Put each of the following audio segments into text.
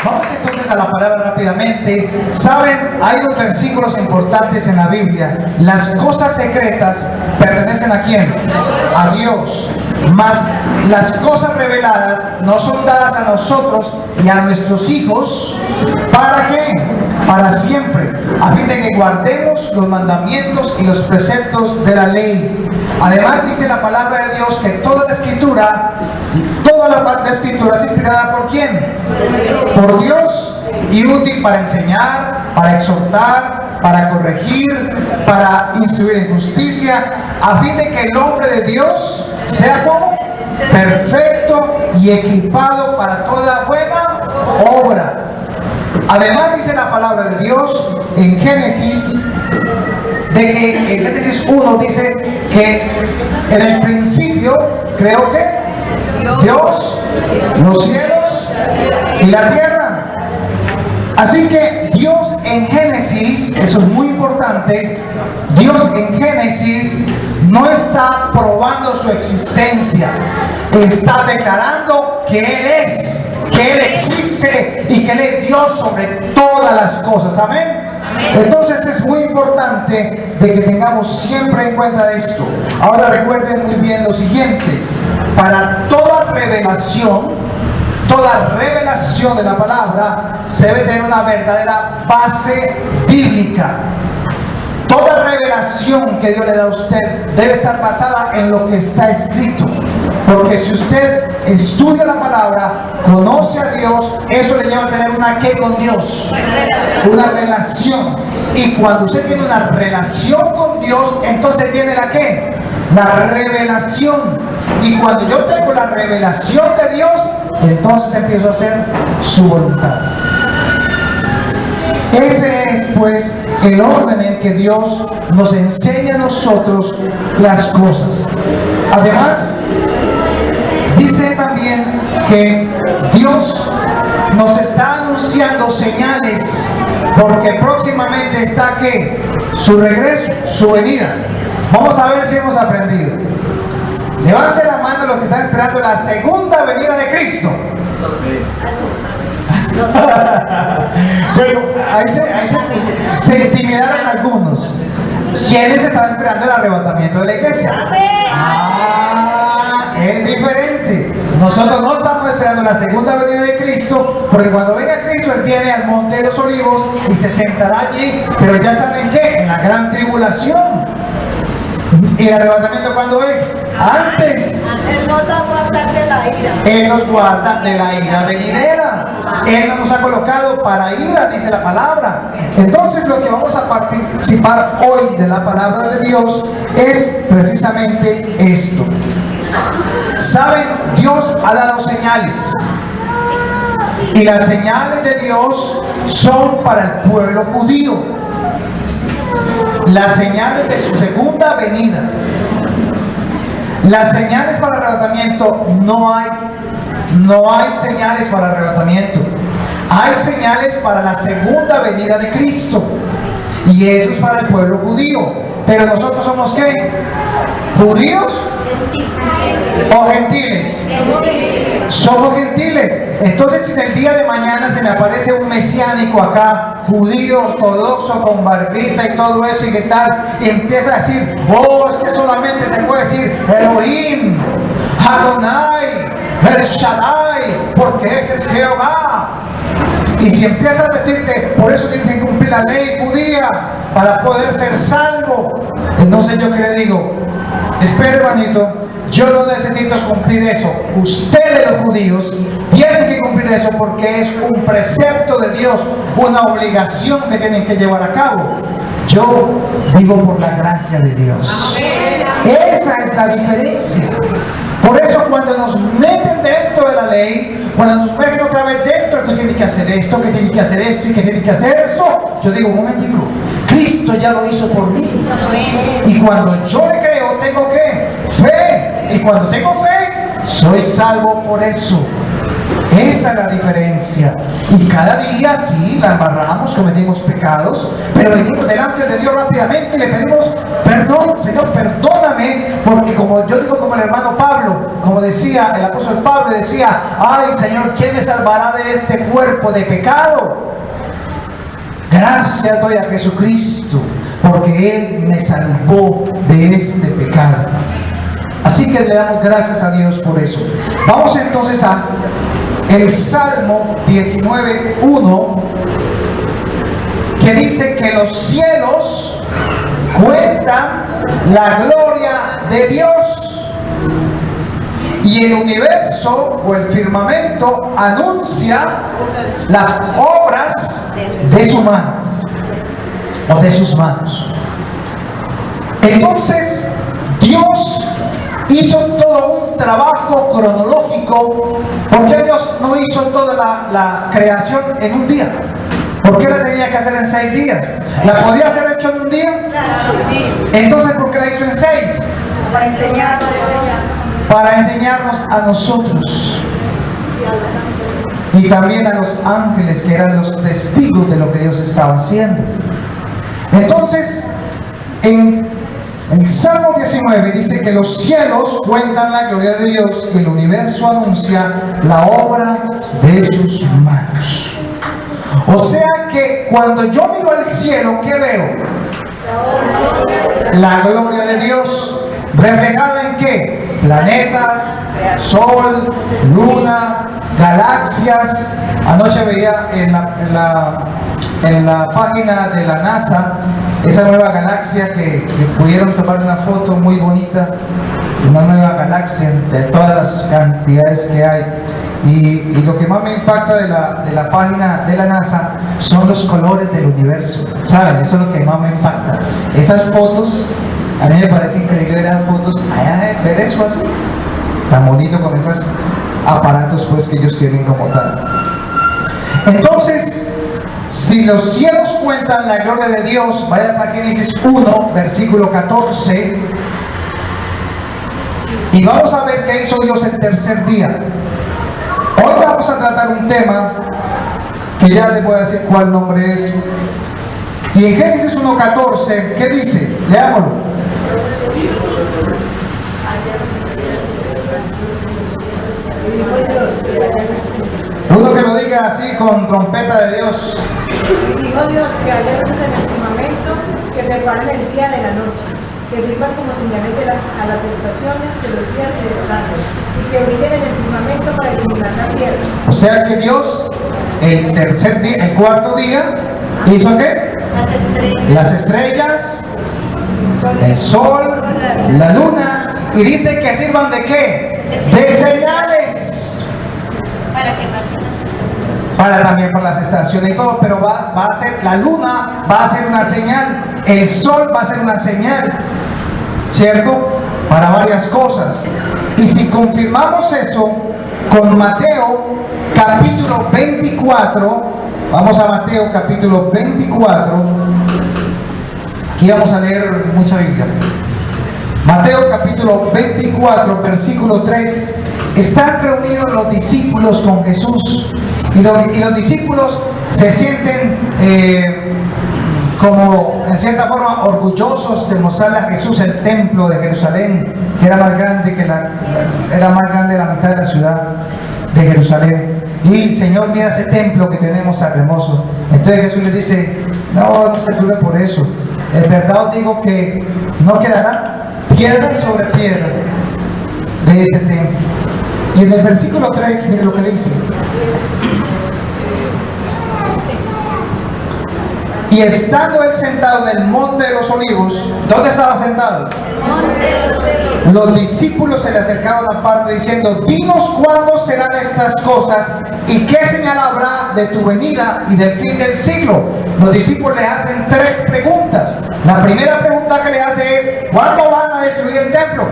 Vamos entonces a la palabra rápidamente. Saben, hay unos versículos importantes en la Biblia. Las cosas secretas pertenecen ¿a quién? A Dios. Mas las cosas reveladas no son dadas a nosotros y a nuestros hijos. ¿Para qué? Para siempre, a fin de que guardemos los mandamientos y los preceptos de la ley. Además dice la palabra de Dios que toda la escritura es inspirada ¿por quién? Por Dios, y útil para enseñar, para exhortar, para corregir, para instruir en justicia, a fin de que el hombre de Dios sea como perfecto y equipado para toda buena obra. Además dice la palabra de Dios en Génesis, en Génesis 1 dice que en el principio creó que Dios los cielos y la tierra. Así que Dios en Génesis, eso es muy importante, Dios en Génesis no está probando su existencia, está declarando que Él es, que Él existe y que Él es Dios sobre todas las cosas. Amén. Entonces es muy importante de que tengamos siempre en cuenta esto. Ahora recuerden muy bien lo siguiente: para toda revelación de la palabra se debe tener una verdadera base bíblica. Toda revelación que Dios le da a usted debe estar basada en lo que está escrito. Porque si usted estudia la palabra, conoce a Dios, eso le lleva a tener una ¿qué con Dios? Una relación. Y cuando usted tiene una relación con Dios, entonces viene la ¿qué? La revelación. Y cuando yo tengo la revelación de Dios, entonces empiezo a hacer su voluntad. Ese es pues el orden en que Dios nos enseña a nosotros las cosas. Además, dice también que Dios nos está anunciando señales, porque próximamente está ¿qué? Su regreso, su venida. Vamos a ver si hemos aprendido. Levante la mano los que están esperando la segunda venida de Cristo. Bueno, ahí se intimidaron algunos. ¿Quiénes están esperando el arrebatamiento de la iglesia? Es diferente. Nosotros no estamos esperando la segunda venida de Cristo, porque cuando venga Cristo, Él viene al Monte de los Olivos y se sentará allí, pero ya están en ¿qué? En la gran tribulación. ¿Y el arrebatamiento cuándo es? Antes. Él nos guarda de la ira. Él nos guarda de la ira venidera. Él nos ha colocado para ira, dice la palabra. Entonces lo que vamos a participar hoy de la palabra de Dios es precisamente esto. Saben, Dios ha dado señales. Y las señales de Dios son para el pueblo judío. Las señales de su segunda venida. Las señales para el arrebatamiento no hay señales para el arrebatamiento. Hay señales para la segunda venida de Cristo. Y eso es para el pueblo judío. Pero nosotros somos ¿qué? ¿Judíos o gentiles? Somos gentiles. Entonces, si en el día de mañana se me aparece un mesiánico acá, judío, ortodoxo, con barbita y todo eso, y qué tal, y empieza a decir, oh, es que solamente se puede decir Elohim, Adonai, El Shaddai, porque ese es Jehová. Y si empiezas a decirte, por eso tienes que cumplir la ley judía para poder ser salvo, entonces yo que le digo, espere, hermanito, yo no necesito cumplir eso. Ustedes los judíos tienen que cumplir eso porque es un precepto de Dios, una obligación que tienen que llevar a cabo. Yo vivo por la gracia de Dios. Esa es la diferencia. Por eso cuando nos meten dentro de la ley, cuando nos meten otra vez dentro, que tiene que hacer esto, que tiene que hacer esto y que tiene que hacer esto, yo digo, un momentico, Cristo ya lo hizo por mí. Y cuando yo le creo, tengo ¿qué? Fe. Y cuando tengo fe, soy salvo por eso. Esa es la diferencia. Y cada día sí, la embarramos, cometimos pecados, pero venimos delante de Dios rápidamente y le pedimos perdón. Señor, perdóname, porque como yo digo, como el hermano Pablo, como decía el apóstol Pablo, decía: ay Señor, ¿quién me salvará de este cuerpo de pecado? Gracias doy a Jesucristo, porque Él me salvó de este pecado. Así que le damos gracias a Dios por eso. Vamos entonces a el Salmo 19:1, que dice que los cielos cuentan la gloria de Dios y el universo o el firmamento anuncia las obras de su mano o de sus manos. Entonces Dios hizo todo un trabajo cronológico. ¿Por qué Dios no hizo toda la creación en un día? ¿Por qué la tenía que hacer en 6 días? ¿La podía hacer hecho en un día? Entonces, ¿por qué la hizo en 6? Para enseñarnos. Para enseñarnos a nosotros y también a los ángeles, que eran los testigos de lo que Dios estaba haciendo. Entonces, en el Salmo 19 dice que los cielos cuentan la gloria de Dios y el universo anuncia la obra de sus manos. O sea que cuando yo miro al cielo, ¿qué veo? La gloria de Dios. ¿Reflejada en qué? Planetas, sol, luna, galaxias. Anoche veía en la página de la NASA esa nueva galaxia que pudieron tomar una foto muy bonita, una nueva galaxia de todas las cantidades que hay. Y lo que más me impacta de la página de la NASA son los colores del universo. ¿Saben? Eso es lo que más me impacta. Esas fotos, a mí me parece increíble, eran fotos, ver eso así, tan bonito, con esos aparatos pues que ellos tienen como tal. Entonces, si los cielos cuentan la gloria de Dios, vayas a Génesis 1, versículo 14, y vamos a ver qué hizo Dios el tercer día. Hoy vamos a tratar un tema que ya les voy a decir cuál nombre es. Y en Génesis 1:14, ¿qué dice? Leámoslo. Uno que lo diga así con trompeta de Dios. Y dijo Dios que haya luces en el firmamento que separen el día de la noche, que sirvan como señales a las estaciones de los días y de los años, y que brillen en el firmamento para iluminar la tierra. O sea que Dios, el tercer día, el cuarto día, ¿hizo qué? Las estrellas, el sol, la luna, y dice que sirvan ¿de qué? De señales. Para también por las estaciones y todo, pero va a ser, la luna va a ser una señal, el sol va a ser una señal, ¿cierto? Para varias cosas. Y si confirmamos eso con Mateo capítulo 24, vamos a Mateo capítulo 24, aquí vamos a leer mucha Biblia. Mateo capítulo 24, versículo 3, están reunidos los discípulos con Jesús y los discípulos se sienten como en cierta forma orgullosos de mostrarle a Jesús el templo de Jerusalén, que era más grande era más grande de la mitad de la ciudad de Jerusalén. Y Señor, mira ese templo que tenemos tan hermoso. Entonces Jesús les dice: no se preocupen por eso. En verdad os digo que no quedará piedra sobre piedra de este templo. Y en el versículo 3, mire lo que dice: y estando él sentado en el monte de los olivos, ¿dónde estaba sentado? Los discípulos se le acercaron aparte diciendo: dinos cuándo serán estas cosas y qué señal habrá de tu venida y del fin del siglo. Los discípulos le hacen 3 preguntas. La primera pregunta que le hace es: ¿cuándo van a destruir el templo?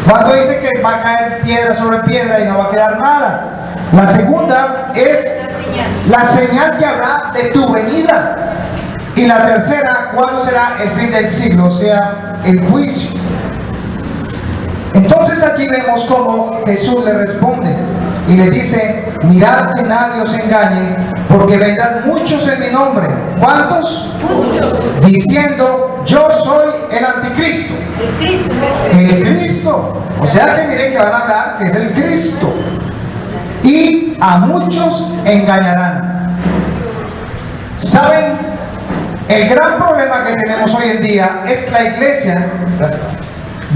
¿Cuándo dice que va a caer piedra sobre piedra y no va a quedar nada? La segunda es la señal que habrá de tu venida. Y la tercera, ¿cuándo será el fin del siglo? O sea, el juicio. Entonces aquí vemos cómo Jesús le responde. y le dice: mirad que nadie os engañe, porque vendrán muchos en mi nombre. ¿Cuántos? Muchos. Diciendo: yo soy el anticristo. El Cristo. O sea que miren que van a hablar que es el Cristo. Y a muchos engañarán. ¿Saben? El gran problema que tenemos hoy en día es que la iglesia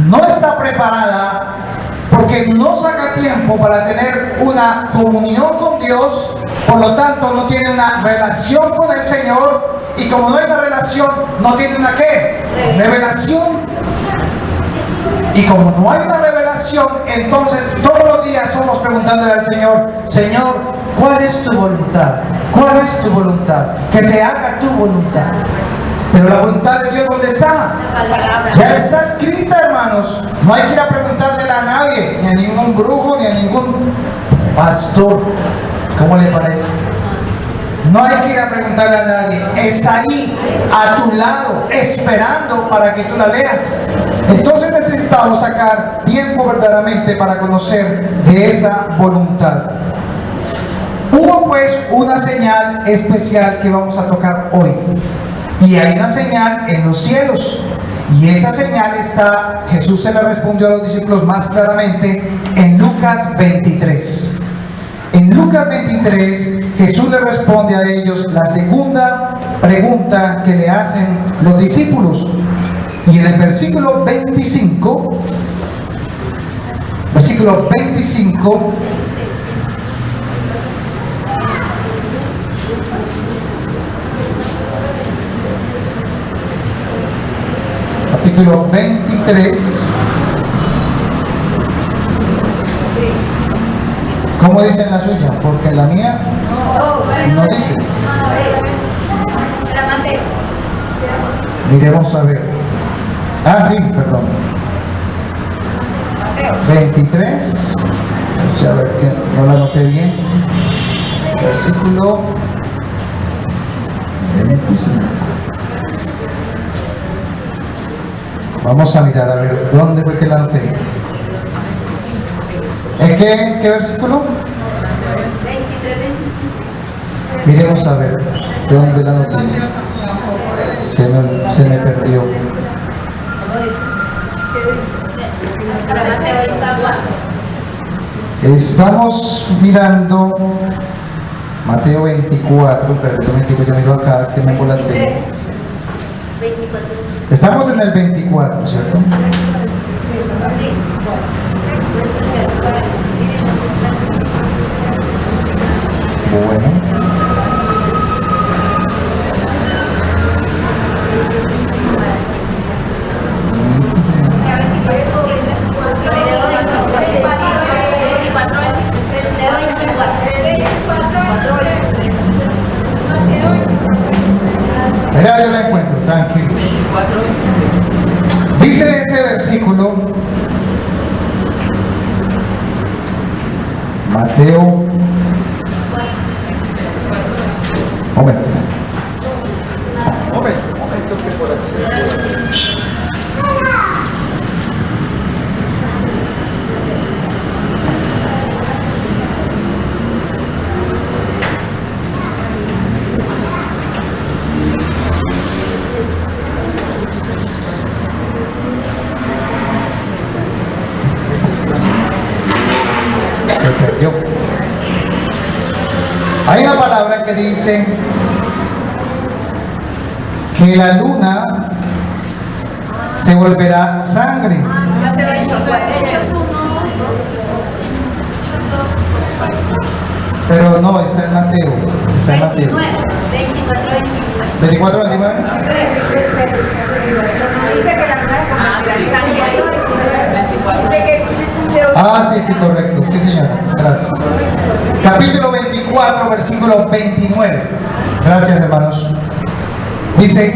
no está preparada, porque no saca tiempo para tener una comunión con Dios, por lo tanto no tiene una relación con el Señor, y como no hay una relación, no tiene una ¿qué? Revelación. Y como no hay una revelación, entonces todos los días somos preguntándole al Señor: Señor, ¿cuál es tu voluntad? ¿Cuál es tu voluntad? Que se haga tu voluntad. Pero la voluntad de Dios, ¿dónde está? Ya está escrita, hermanos. No hay que ir a preguntársela a nadie, ni a ningún brujo, ni a ningún pastor. ¿Cómo le parece? No hay que ir a preguntarle a nadie. Está ahí, a tu lado, esperando para que tú la leas. Entonces necesitamos sacar tiempo verdaderamente para conocer de esa voluntad. Hubo pues una señal especial que vamos a tocar hoy. Y hay una señal en los cielos. Y esa señal está, Jesús se la respondió a los discípulos más claramente en Lucas 23. En Lucas 23, Jesús le responde a ellos la segunda pregunta que le hacen los discípulos. Y en el versículo 25, capítulo 23, ¿cómo dice en la suya? Porque en la mía no dice. Miremos a ver. Ah, sí, perdón. 23. A ver que no la noté bien. Versículo 25. Vamos a mirar a ver dónde fue que la noté. ¿En qué versículo? 23. Miremos a ver dónde la noté. Se me perdió. Estamos mirando Mateo 24, perdón, yo miro acá que me volaté. Estamos en el 24, ¿cierto? Bueno. Ya yo la encuentro, tranquilo. Dice ese versículo, Mateo, momento que por aquí. Se perdió. Hay una palabra que dice que la luna se volverá sangre. Pero no, está en Mateo. Está en Mateo. 24, 29. Dice que la luna Sí, correcto. Sí, señora. Gracias. Capítulo 24, versículo 29. Gracias, hermanos. Dice: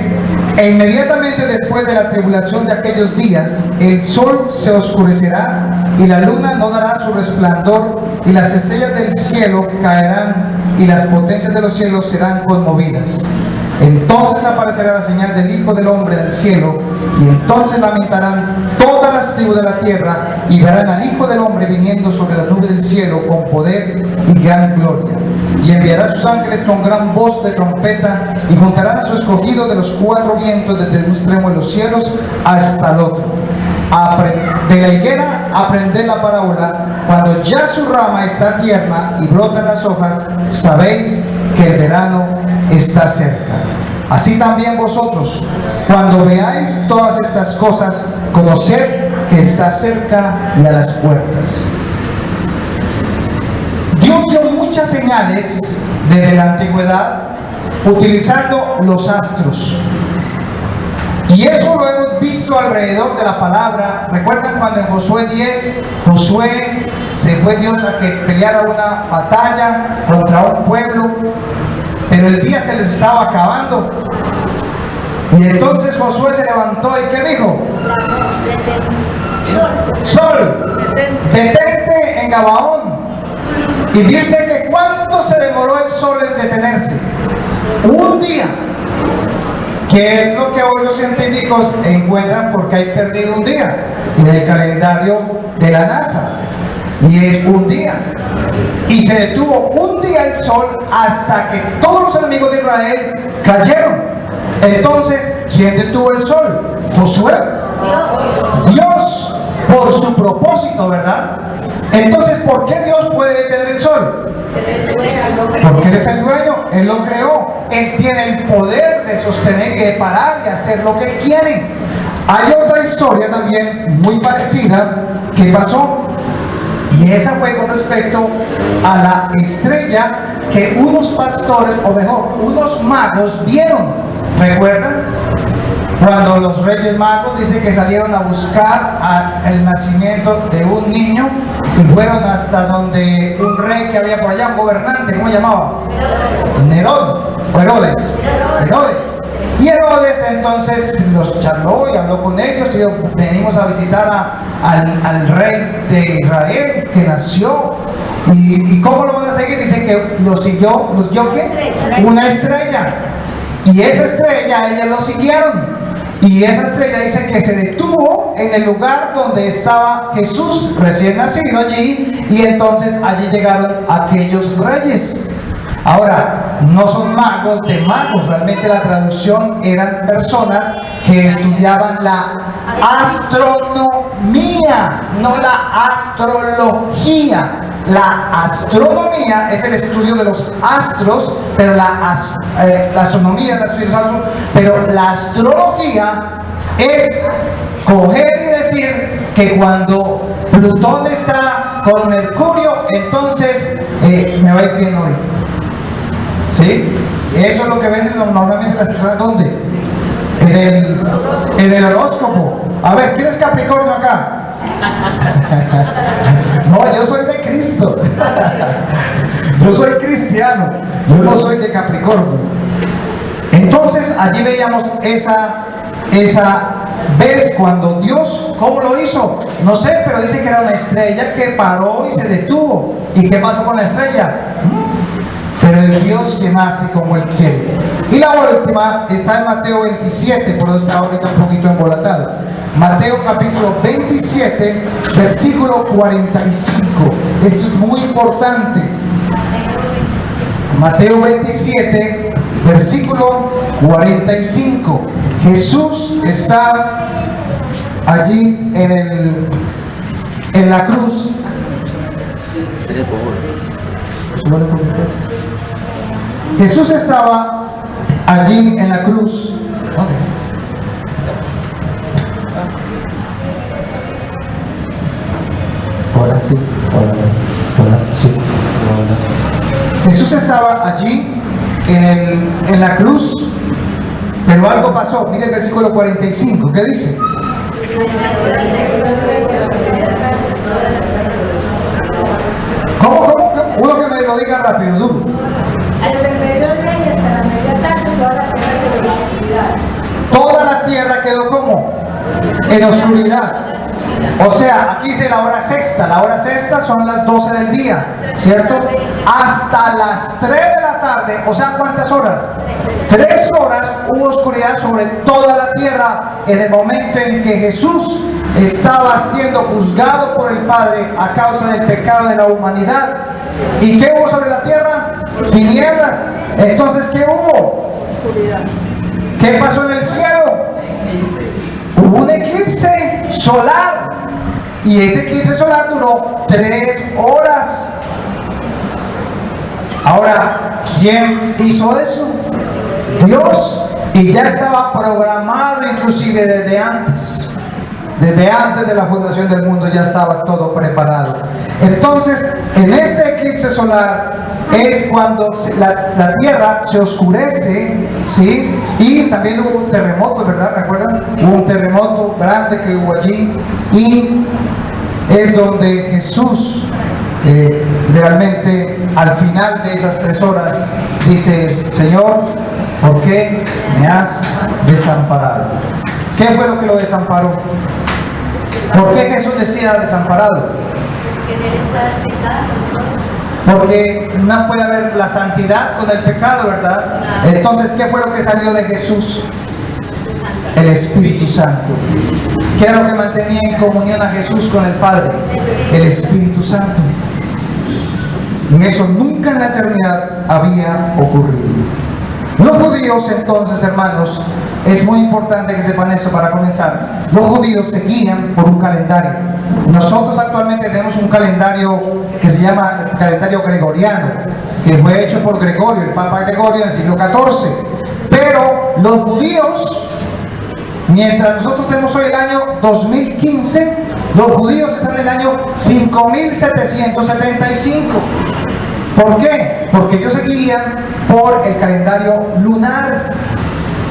e inmediatamente después de la tribulación de aquellos días, el sol se oscurecerá y la luna no dará su resplandor, y las estrellas del cielo caerán y las potencias de los cielos serán conmovidas. Entonces aparecerá la señal del Hijo del Hombre del cielo, y entonces lamentarán todas las tribus de la tierra, y verán al Hijo del Hombre viniendo sobre las nubes del cielo con poder y gran gloria. Y enviará a sus ángeles con gran voz de trompeta, y juntarán a su escogido de los cuatro vientos, desde un extremo de los cielos hasta el otro. De la higuera aprended la parábola: cuando ya su rama está tierna y brotan las hojas, sabéis que el verano está cerca. Así también vosotros, cuando veáis todas estas cosas, conoced que está cerca y a las puertas. Dios dio muchas señales desde la antigüedad utilizando los astros. Y eso lo hemos visto alrededor de la palabra. ¿Recuerdan cuando en Josué 10, Josué se fue Dios a que peleara una batalla contra un pueblo, pero el día se les estaba acabando? Y entonces Josué se levantó y ¿qué dijo? Sol, detente en Gabaón. Y dice que ¿cuánto se demoró el sol en detenerse? Un día. ¿Qué es lo que hoy los científicos encuentran porque hay perdido un día en el calendario de la NASA? Y es un día. Y se detuvo un día el sol hasta que todos los enemigos de Israel cayeron. Entonces, ¿quién detuvo el sol? Josué. Dios, por su propósito, ¿verdad? Entonces, ¿por qué Dios puede detener el sol? Porque Él es el dueño, Él lo creó, Él tiene el poder de sostener y de parar y hacer lo que Él quiere. Hay otra historia también muy parecida que pasó, y esa fue con respecto a la estrella que unos pastores, o mejor, unos magos vieron. ¿Recuerdan? Cuando los reyes magos dicen que salieron a buscar el nacimiento de un niño y fueron hasta donde un rey que había por allá, un gobernante, ¿cómo se llamaba? Nerón, o Herodes. Y Herodes entonces los charló y habló con ellos y dijo: venimos a visitar al rey de Israel que nació. ¿Y cómo lo van a seguir? Dice que los siguió ¿qué? Una estrella. Y esa estrella, ellos lo siguieron. Y esa estrella dice que se detuvo en el lugar donde estaba Jesús recién nacido allí, y entonces allí llegaron aquellos reyes. Ahora, no son magos de magos, realmente la traducción eran personas que estudiaban la astronomía, no la astrología. La astronomía es el estudio de los astros, pero la astronomía es el estudio de los astros, pero la astrología es coger y decir que cuando Plutón está con Mercurio, entonces me va a ir bien hoy. ¿Sí? Eso es lo que ven normalmente las personas. ¿Dónde? En el horóscopo. A ver, ¿quién es Capricornio acá? No, yo soy de Cristo. Yo soy cristiano. Yo no soy de Capricornio. Entonces allí veíamos esa vez cuando Dios, ¿cómo lo hizo? No sé, pero dice que era una estrella que paró y se detuvo. ¿Y qué pasó con la estrella? Pero es Dios quien hace como Él quiere. Y la última está en Mateo 27, por eso está ahorita un poquito embolatado. Mateo capítulo 27, versículo 45. Esto es muy importante. Mateo 27, versículo 45. Jesús está allí en la cruz. Jesús estaba allí en la cruz. Ahora sí, ahora sí. Jesús estaba allí en la cruz, pero algo pasó. Mire el versículo 45, ¿qué dice? ¿Cómo? Uno que me lo diga rápido, duro. Desde el mediodía y hasta la media tarde toda la tierra quedó en oscuridad. Toda la tierra quedó como en oscuridad. O sea, aquí dice la hora sexta. La hora sexta son las 12 del día, ¿cierto? Hasta las 3 de la tarde, o sea, ¿cuántas horas? 3 horas hubo oscuridad sobre toda la tierra en el momento en que Jesús estaba siendo juzgado por el Padre a causa del pecado de la humanidad. ¿Y qué hubo sobre la tierra? Tinieblas. Entonces, ¿qué hubo? Oscuridad. ¿Qué pasó en el cielo? Hubo un eclipse solar. Y ese eclipse solar duró 3 horas. Ahora, ¿quién hizo eso? Dios. Y ya estaba programado inclusive desde antes. Desde antes de la fundación del mundo ya estaba todo preparado. Entonces, en este eclipse solar es cuando la tierra se oscurece, ¿sí? Y también hubo un terremoto, ¿verdad? ¿Recuerdan? Hubo un terremoto grande que hubo allí. Y es donde Jesús realmente al final de esas 3 horas dice: Señor, ¿por qué me has desamparado? ¿Qué fue lo que lo desamparó? ¿Por qué Jesús decía desamparado? Porque no puede haber la santidad con el pecado, ¿verdad? Entonces, ¿qué fue lo que salió de Jesús? El Espíritu Santo. ¿Qué era lo que mantenía en comunión a Jesús con el Padre? El Espíritu Santo. Y eso nunca en la eternidad había ocurrido. Los judíos, entonces, hermanos, es muy importante que sepan eso para comenzar. Los judíos se guían por un calendario. Nosotros actualmente tenemos un calendario que se llama el calendario gregoriano, que fue hecho por Gregorio, el Papa Gregorio, en el siglo XIV. Pero los judíos, mientras nosotros tenemos hoy el año 2015, los judíos están en el año 5775. ¿Por qué? Porque ellos se guían por el calendario lunar.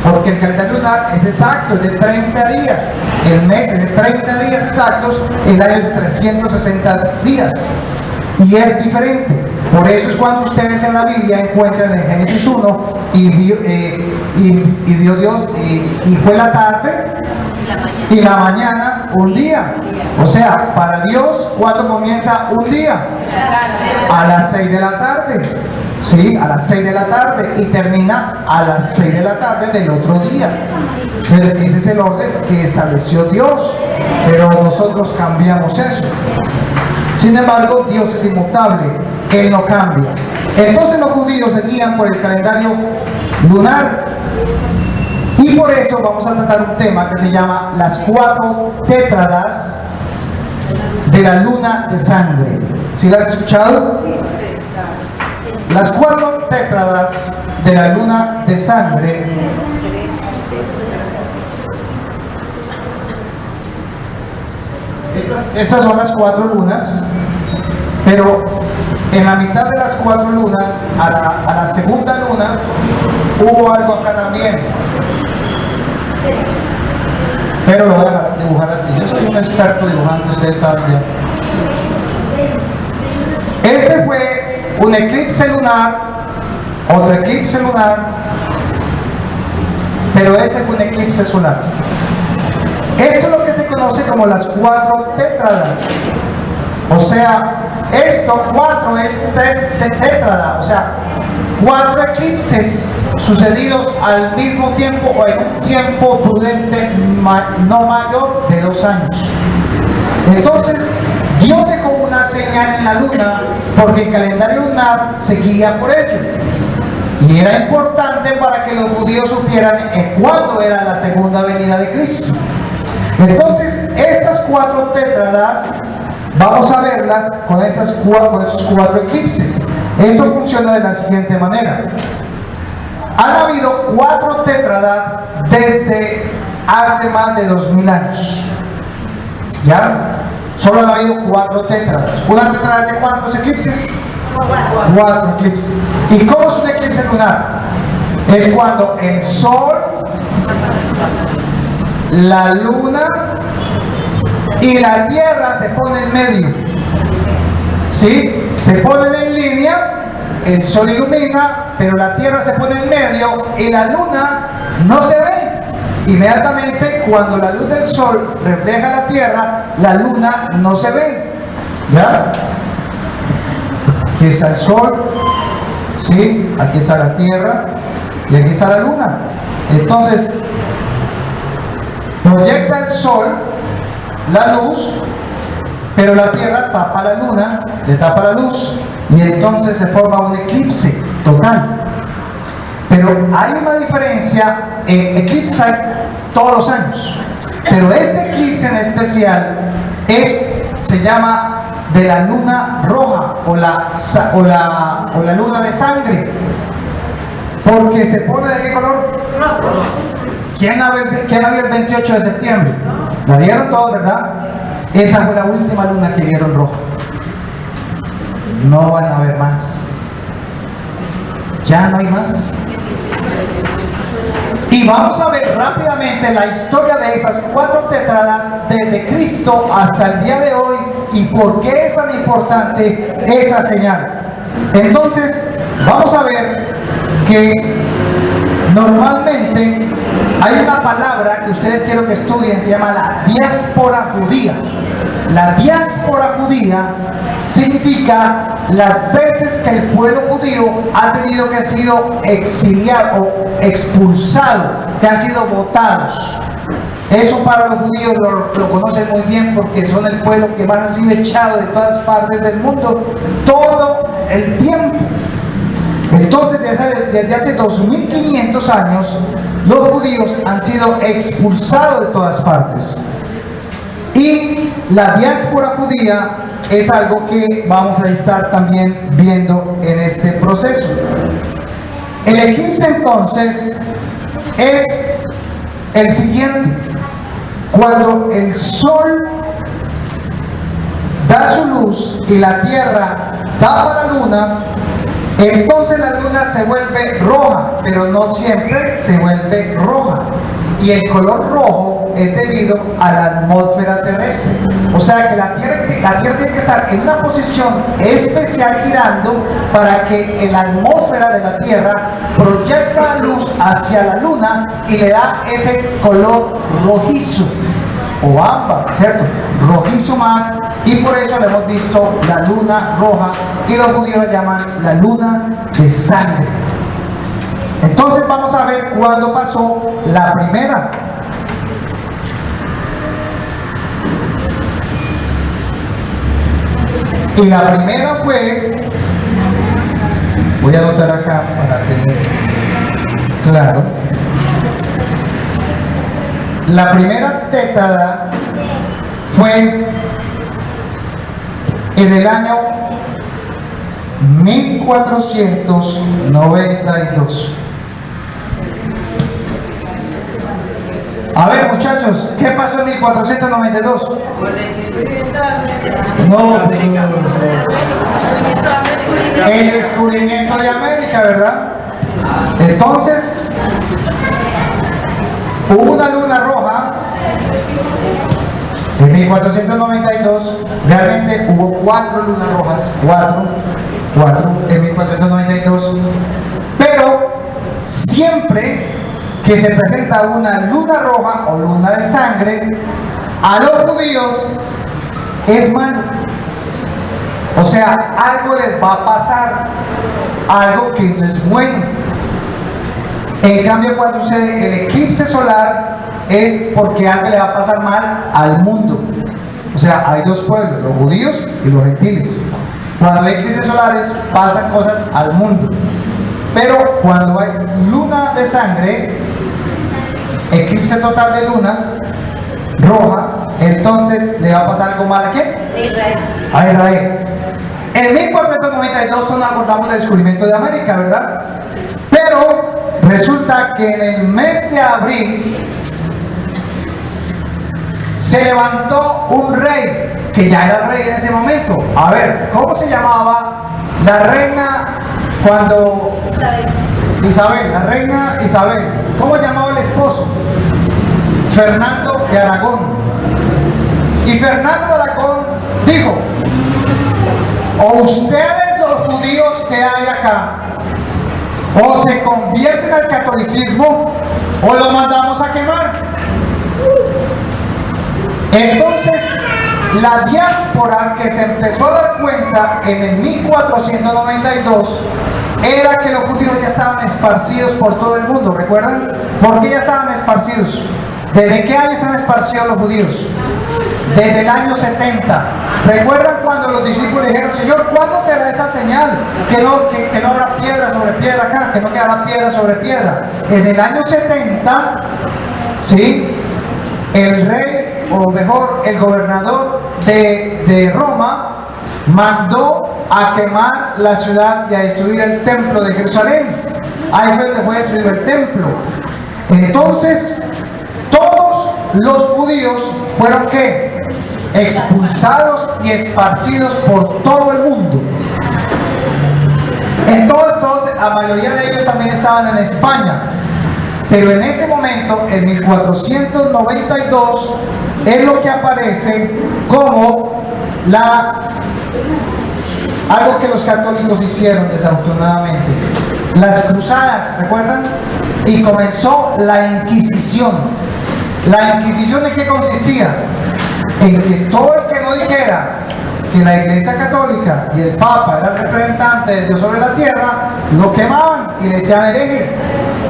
Porque el calendario lunar es exacto, es de 30 días. El mes es de 30 días exactos, el año es de 360 días. Y es diferente. Por eso es cuando ustedes en la Biblia encuentran en Génesis 1 y dio Dios y fue la tarde y la mañana un día. O sea, para Dios, ¿cuándo comienza un día? A las 6 de la tarde. Sí, a las 6 de la tarde y termina a las 6 de la tarde del otro día. Entonces ese es el orden que estableció Dios, pero nosotros cambiamos eso. Sin embargo, Dios es inmutable, Él no cambia. Entonces los judíos se guían por el calendario lunar. Y por eso vamos a tratar un tema que se llama las 4 tétradas de la luna de sangre. ¿Sí la han escuchado? Las 4 tétradas de la luna de sangre. Estas son las 4 lunas, pero en la mitad de las 4 lunas, a la segunda luna, hubo algo acá también. Pero lo voy a dibujar así. Yo soy un experto dibujando, ustedes saben ya. Este fue un eclipse lunar, otro eclipse lunar, pero ese fue un eclipse solar. Esto es lo que se conoce como las 4 tétradas. O sea, esto 4 es tétrada, o sea, 4 eclipses sucedidos al mismo tiempo o en un tiempo prudente no mayor de 2 años. Entonces, Dios dejó una señal en la luna porque el calendario lunar se guía por eso. Y era importante para que los judíos supieran cuándo era la segunda venida de Cristo. Entonces, estas 4 tétradas, vamos a verlas con esos 4 eclipses. Esto funciona de la siguiente manera. Han habido 4 tétradas desde hace más de 2000 años. ¿Ya? Solo han habido 4 tétradas. ¿Una tétrada de cuántos eclipses? 4 eclipses. ¿Y cómo es un eclipse lunar? Es cuando el sol, la luna y la tierra se ponen en medio. ¿Sí? Se ponen en línea, el sol ilumina, pero la tierra se pone en medio y la luna no se ve. inmediatamente cuando la luz del sol refleja la tierra, la luna no se ve. ¿Ya? Aquí está el sol, ¿sí? Aquí está la tierra y aquí está la luna. Entonces, proyecta el sol la luz, pero la tierra tapa la luna, le tapa la luz, y entonces se forma un eclipse total. Pero hay una diferencia, eclipses hay todos los años, pero este eclipse en especial se llama de la luna roja o la luna de sangre, porque se pone ¿de qué color? ¿Quién la vio el 28 de septiembre? ¿La vieron todos, verdad? Esa fue la última luna que vieron roja. No van a ver más. Ya no hay más. Y vamos a ver rápidamente la historia de esas 4 tétradas desde Cristo hasta el día de hoy y por qué es tan importante esa señal. Entonces, vamos a ver que normalmente hay una palabra que ustedes quiero que estudien que se llama la diáspora judía. La diáspora judía significa las veces que el pueblo judío ha tenido que sido exiliado o expulsado, que han sido votados. Eso para los judíos lo conocen muy bien porque son el pueblo que más ha sido echado de todas partes del mundo todo el tiempo. Entonces, desde hace 2500 años, los judíos han sido expulsados de todas partes. Y la diáspora judía es algo que vamos a estar también viendo en este proceso. El eclipse entonces es el siguiente: cuando el sol da su luz y la tierra tapa la luna, entonces la luna se vuelve roja, pero no siempre se vuelve roja. Y el color rojo es debido a la atmósfera terrestre. O sea que la tierra tiene que estar en una posición especial girando para que la atmósfera de la Tierra proyecte la luz hacia la luna y le da ese color rojizo o ámbar, ¿cierto? Rojizo más, y por eso le hemos visto la luna roja y los judíos la llaman la luna de sangre. Entonces vamos a ver cuándo pasó la primera. Y la primera fue, voy a anotar acá para tener claro. La primera tétrada fue en el año 1492. A ver, muchachos, ¿qué pasó en 1492? No, el descubrimiento de América, ¿verdad? Entonces, hubo una luna roja en 1492. Realmente hubo 4 lunas rojas, 4 en 1492. Pero siempre que se presenta una luna roja o luna de sangre, a los judíos es malo. O sea, algo les va a pasar, algo que no es bueno. En cambio, cuando sucede el eclipse solar, es porque algo le va a pasar mal al mundo. O sea, hay 2 pueblos, los judíos y los gentiles. Cuando hay eclipses solares, pasan cosas al mundo. Pero cuando hay luna de sangre, eclipse total de luna roja, entonces le va a pasar algo mal ¿a quién? A Israel. En 1492 nos acordamos del descubrimiento de América, ¿verdad? Pero resulta que en el mes de abril se levantó un rey, que ya era rey en ese momento. A ver, ¿cómo se llamaba la reina cuando... Isabel, la reina Isabel. ¿Cómo llamaba el esposo? Fernando de Aragón. Y Fernando de Aragón dijo: o ustedes los judíos que hay acá, O se convierten al catolicismo o lo mandamos a quemar. Entonces, la diáspora que se empezó a dar cuenta en el 1492 era que los judíos ya estaban esparcidos por todo el mundo. ¿Recuerdan? ¿Por qué ya estaban esparcidos? ¿Desde qué año están esparcidos los judíos? Desde el año 70. ¿Recuerdan cuando los discípulos dijeron, Señor, ¿cuándo será esa señal? Que no habrá piedra sobre piedra acá, que no quedará piedra sobre piedra. En el año 70, ¿sí? El rey, o mejor, el gobernador de Roma, mandó a quemar la ciudad y a destruir el templo de Jerusalén. Ahí fue donde fue destruido el templo. Entonces, todos los judíos fueron ¿qué? Expulsados y esparcidos por todo el mundo. Entonces, la mayoría de ellos también estaban en España. Pero en ese momento, en 1492, es lo que aparece como algo que los católicos hicieron desafortunadamente. Las cruzadas, ¿recuerdan? Y comenzó la Inquisición. ¿La Inquisición en qué consistía? En que todo el que no dijera que la Iglesia Católica y el Papa era el representante de Dios sobre la tierra, lo quemaban y le decían hereje.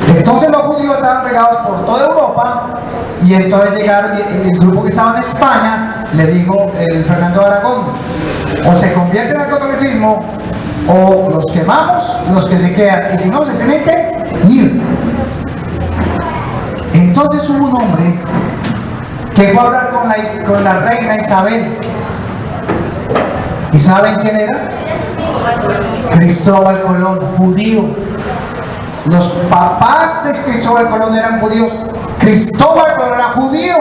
Entonces los judíos estaban regados por toda Europa y entonces llegaron y el grupo que estaba en España le dijo el Fernando de Aragón, o se convierten al catolicismo o los quemamos, los que se quedan, y si no se tienen que ir. Entonces hubo un hombre que fue a hablar con la reina Isabel. ¿Y saben quién era? Cristóbal Colón, judío. Los papás de Cristóbal Colón eran judíos. Cristóbal Colón era judío.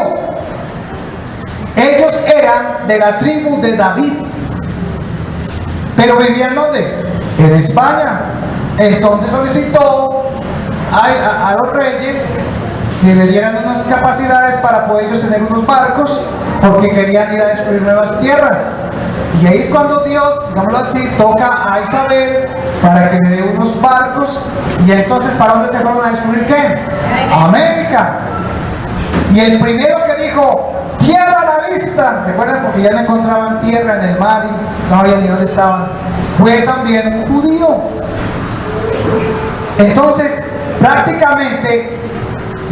Ellos eran de la tribu de David. Pero vivían ¿dónde? En España. Entonces solicitó a los reyes que le dieran unas capacidades para poder ellos tener unos barcos, porque querían ir a descubrir nuevas tierras. Y ahí es cuando Dios, digámoslo así, toca a Isabel para que le dé unos barcos. Y entonces, ¿para dónde se fueron a descubrir qué? América. Y el primero que dijo, tierra a la vista, ¿recuerdan? Porque ya no encontraban tierra en el mar y no había ni dónde estaban, fue también un judío. Entonces, prácticamente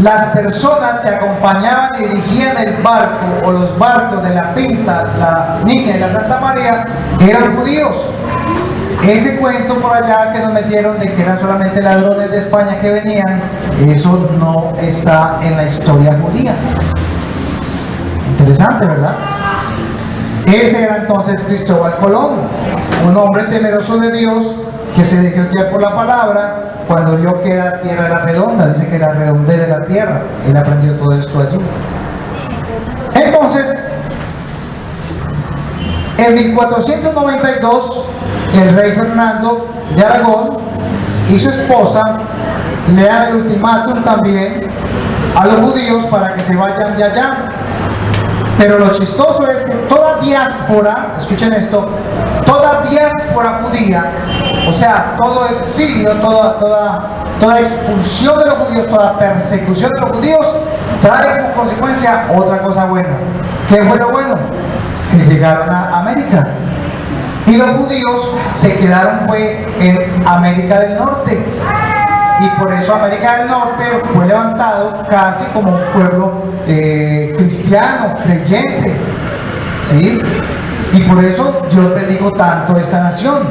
las personas que acompañaban y dirigían el barco o los barcos de la Pinta, la Niña y la Santa María eran judíos. Ese cuento por allá que nos metieron de que eran solamente ladrones de España que venían, eso no está en la historia judía. Interesante, ¿verdad? Ese era entonces Cristóbal Colón, un hombre temeroso de Dios que se dejó guiar por la palabra cuando vio que la tierra era redonda, dice que la redondez de la tierra. Él aprendió todo esto allí. Entonces, en 1492, el rey Fernando de Aragón y su esposa le dan el ultimátum también a los judíos para que se vayan de allá. Pero lo chistoso es que toda diáspora, escuchen esto, toda diáspora judía, o sea, todo exilio, toda expulsión de los judíos, toda persecución de los judíos, trae como consecuencia otra cosa buena. ¿Qué fue lo bueno? Que llegaron a América. Y los judíos se quedaron en América del Norte. Y por eso América del Norte fue levantado casi como un pueblo cristiano, creyente, ¿sí? Y por eso Dios bendijo tanto esa nación.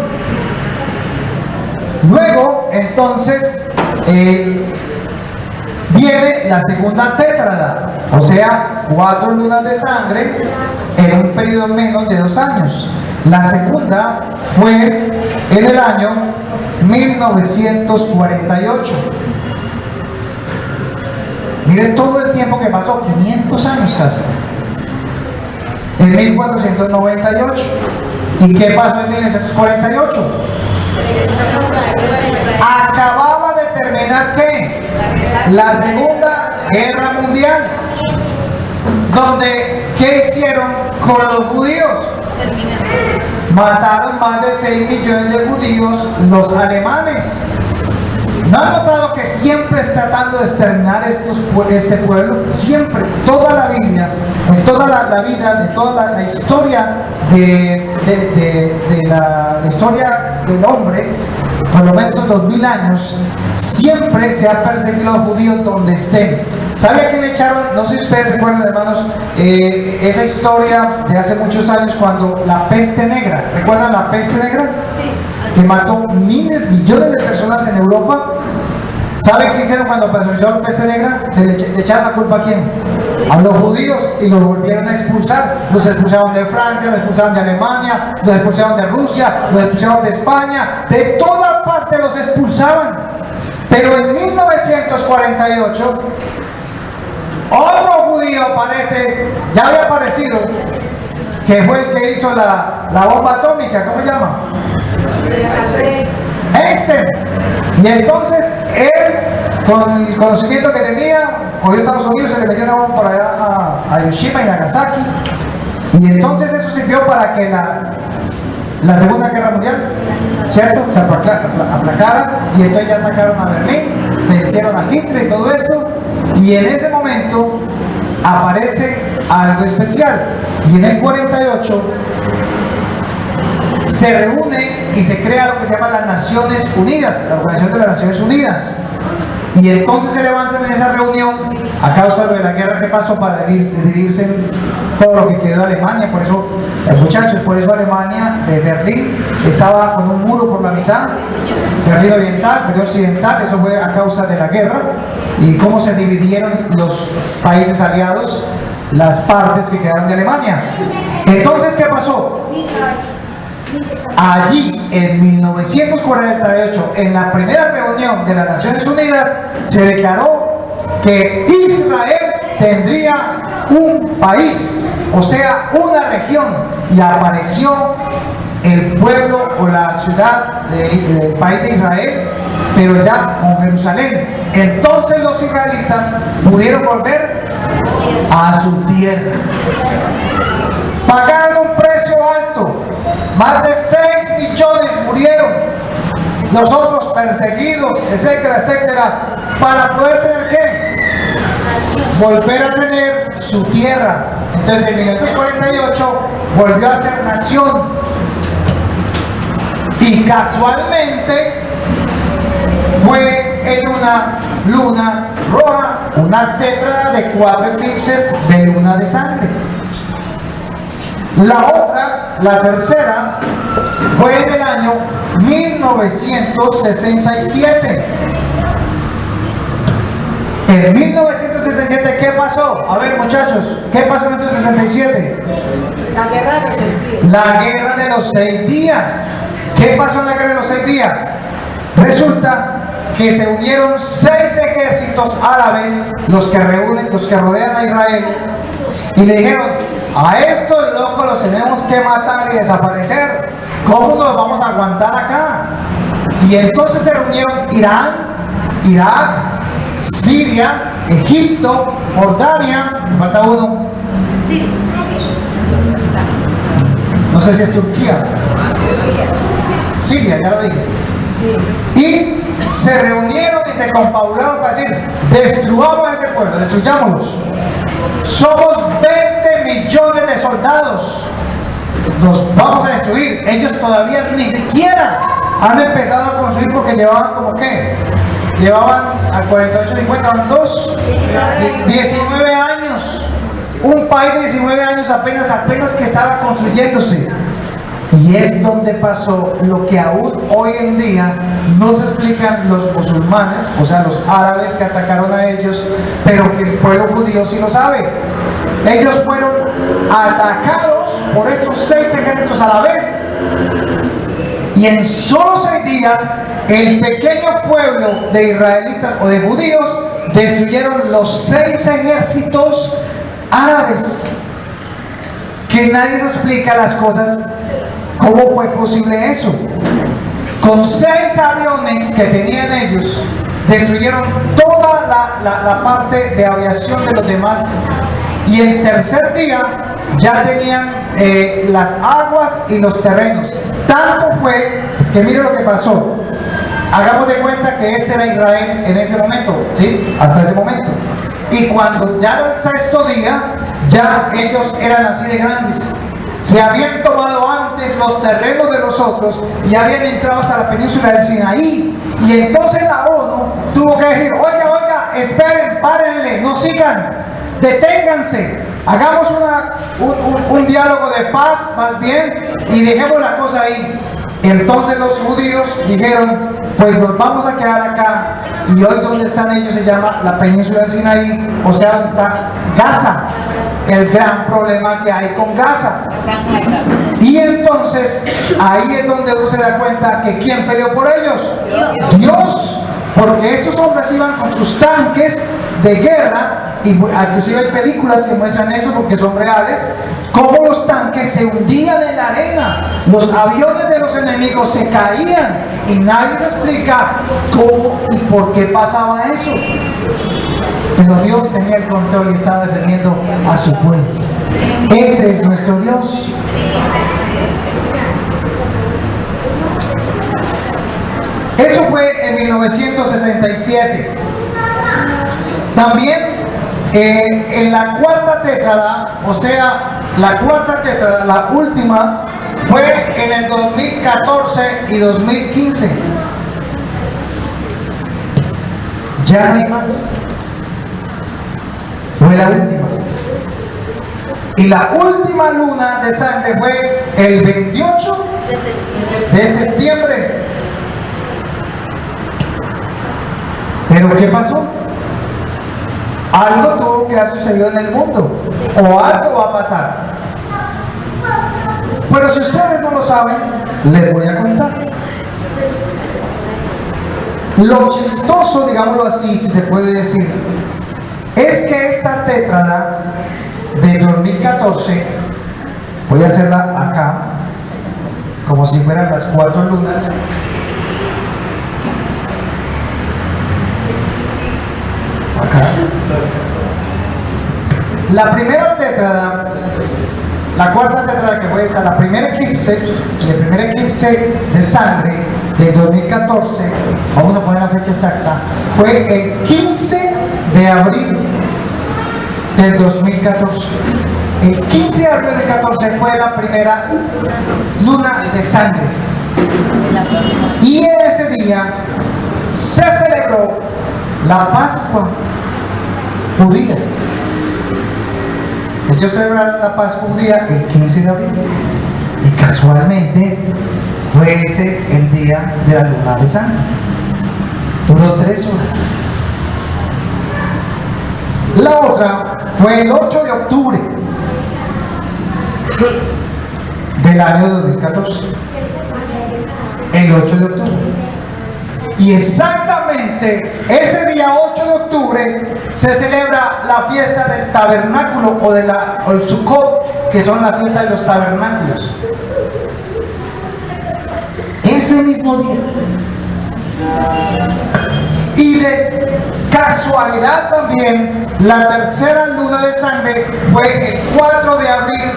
Luego, entonces, viene la segunda tétrada, o sea, 4 lunas de sangre en un periodo menos de 2 años. La segunda fue en el año 1948. Miren todo el tiempo que pasó, 500 años casi. En 1498. ¿Y qué pasó en 1948? Acababa de terminar ¿qué? La Segunda Guerra Mundial. Donde, ¿qué hicieron con los judíos? Mataron más de 6 millones de judíos los alemanes. ¿No han notado que siempre está tratando de exterminar este pueblo? Siempre, toda la Biblia, en toda la vida, de toda la historia la historia del hombre, por lo menos 2000 años, siempre se ha perseguido a los judíos donde estén. ¿Sabe a quién le echaron? No sé si ustedes recuerdan, hermanos, esa historia de hace muchos años cuando la peste negra, ¿recuerdan la peste negra? Que mató miles, millones de personas en Europa. ¿Saben qué hicieron cuando apareció la peste negra? Se le echaron la culpa a quién? A los judíos, y los volvieron a expulsar. Los expulsaron de Francia, los expulsaron de Alemania, los expulsaron de Rusia, los expulsaron de España, de toda parte los expulsaban. Pero en 1948 otro judío aparece, ya había aparecido, que fue el que hizo la bomba atómica. ¿Cómo se llama? Einstein. Y entonces él, con el conocimiento que tenía, cogió a Estados Unidos, se le metió una bomba por allá a Hiroshima y Nagasaki, y entonces eso sirvió para que la Segunda Guerra Mundial, ¿cierto?, se aplacara, y entonces ya atacaron a Berlín, vencieron a Hitler y todo esto, y en ese momento aparece algo especial, y en el 48 se reúne y se crea lo que se llama las Naciones Unidas, la Organización de las Naciones Unidas. Y entonces se levantan en esa reunión a causa de la guerra que pasó para dividirse en todo lo que quedó de Alemania. Por eso, muchachos, por eso Alemania, Berlín, estaba con un muro por la mitad, Berlín Oriental, Berlín Occidental. Eso fue a causa de la guerra y cómo se dividieron los países aliados, las partes que quedaron de Alemania. Entonces, ¿qué pasó? Allí, en 1948, en la primera reunión de las Naciones Unidas, se declaró que Israel tendría un país, o sea, una región, y apareció el pueblo o la ciudad del país de Israel, pero ya con Jerusalén. Entonces los israelitas pudieron volver a su tierra. Pagaron un precio alto. Más de 6 millones murieron, los otros perseguidos, etcétera, etcétera, para poder tener ¿qué? Volver a tener su tierra. Entonces en 1948 volvió a ser nación, y casualmente fue en una luna roja, una tétrada de 4 eclipses de luna de sangre. La otra, la tercera, fue en el año 1967. En 1967, ¿qué pasó? A ver, muchachos, ¿qué pasó en 1967? La guerra de los 6 días. La guerra de los 6 días. ¿Qué pasó en la guerra de los 6 días? Resulta que se unieron 6 ejércitos árabes, los que rodean a Israel, y le dijeron: a estos locos los tenemos que matar y desaparecer. ¿Cómo nos vamos a aguantar acá? Y entonces se reunieron Irán, Irak, Siria, Egipto, Jordania, me falta uno. No sé si es Turquía. Siria, ya lo dije. Y se reunieron y se confabularon para decir: destruyamos a ese pueblo, destruyámoslos. Somos 20 millones de soldados, los vamos a destruir. Ellos todavía ni siquiera han empezado a construir, porque llevaban como ¿qué? Llevaban al 48, 50, 19 años. Un país de 19 años apenas que estaba construyéndose. Y es donde pasó lo que aún hoy en día no se explican los musulmanes, o sea, los árabes que atacaron a ellos, pero que el pueblo judío sí lo sabe. Ellos fueron atacados por estos 6 ejércitos a la vez. Y en solo 6 días, el pequeño pueblo de israelitas o de judíos destruyeron los 6 ejércitos árabes. Que nadie se explica las cosas. ¿Cómo fue posible eso? Con 6 aviones que tenían ellos, destruyeron toda la parte de aviación de los demás. Y el tercer día ya tenían las aguas y los terrenos. Tanto fue que mire lo que pasó. hagamos de cuenta que este era Israel en ese momento, ¿sí? Hasta ese momento. Y cuando ya era el sexto día, ya ellos eran así de grandes. Se habían tomado antes los terrenos de los otros y habían entrado hasta la península del Sinaí. Y entonces la ONU tuvo que decir, oiga, esperen, párenle, no sigan, deténganse, hagamos un diálogo de paz más bien y dejemos la cosa ahí. Entonces los judíos dijeron, pues nos vamos a quedar acá, y hoy donde están ellos se llama la península del Sinaí, o sea, donde está Gaza, el gran problema que hay con Gaza. Y entonces ahí es donde uno se da cuenta que ¿quién peleó por ellos? Dios, porque estos hombres iban con sus tanques de guerra, y inclusive hay películas que muestran eso porque son reales, cómo los tanques se hundían en la arena, los aviones de los enemigos se caían y nadie se explica cómo y por qué pasaba eso. Pero Dios tenía el control y estaba defendiendo a su pueblo. Ese es nuestro Dios. Eso fue en 1967. También en la cuarta tétrada, o sea, la cuarta tétrada, la última, fue en el 2014 y 2015. Ya no hay más. Fue la última. Y la última luna de sangre fue el 28 de septiembre. ¿Pero qué pasó? Algo tuvo que haber sucedido en el mundo, o algo va a pasar. Pero si ustedes no lo saben, les voy a contar. Lo chistoso, digámoslo así, si se puede decir, es que esta tétrada de 2014, voy a hacerla acá, como si fueran las 4 lunas. Acá. La primera tétrada, la cuarta tétrada que fue esa, la primera eclipse, el primer eclipse de sangre del 2014, vamos a poner la fecha exacta, fue el 15 de abril del 2014. El 15 de abril del 2014 fue la primera luna de sangre. Y en ese día se celebró la Pascua judía. Ellos celebran la Pascua judía el 15 de abril. Y casualmente fue ese el día de la luna de sangre. Duró 3 horas. La otra fue el 8 de octubre del año 2014. El 8 de octubre. Y exactamente ese día 8 de octubre se celebra la fiesta del tabernáculo o el Sukkot, que son la fiesta de los tabernáculos. Ese mismo día. Y de casualidad también, la tercera luna de sangre fue el 4 de abril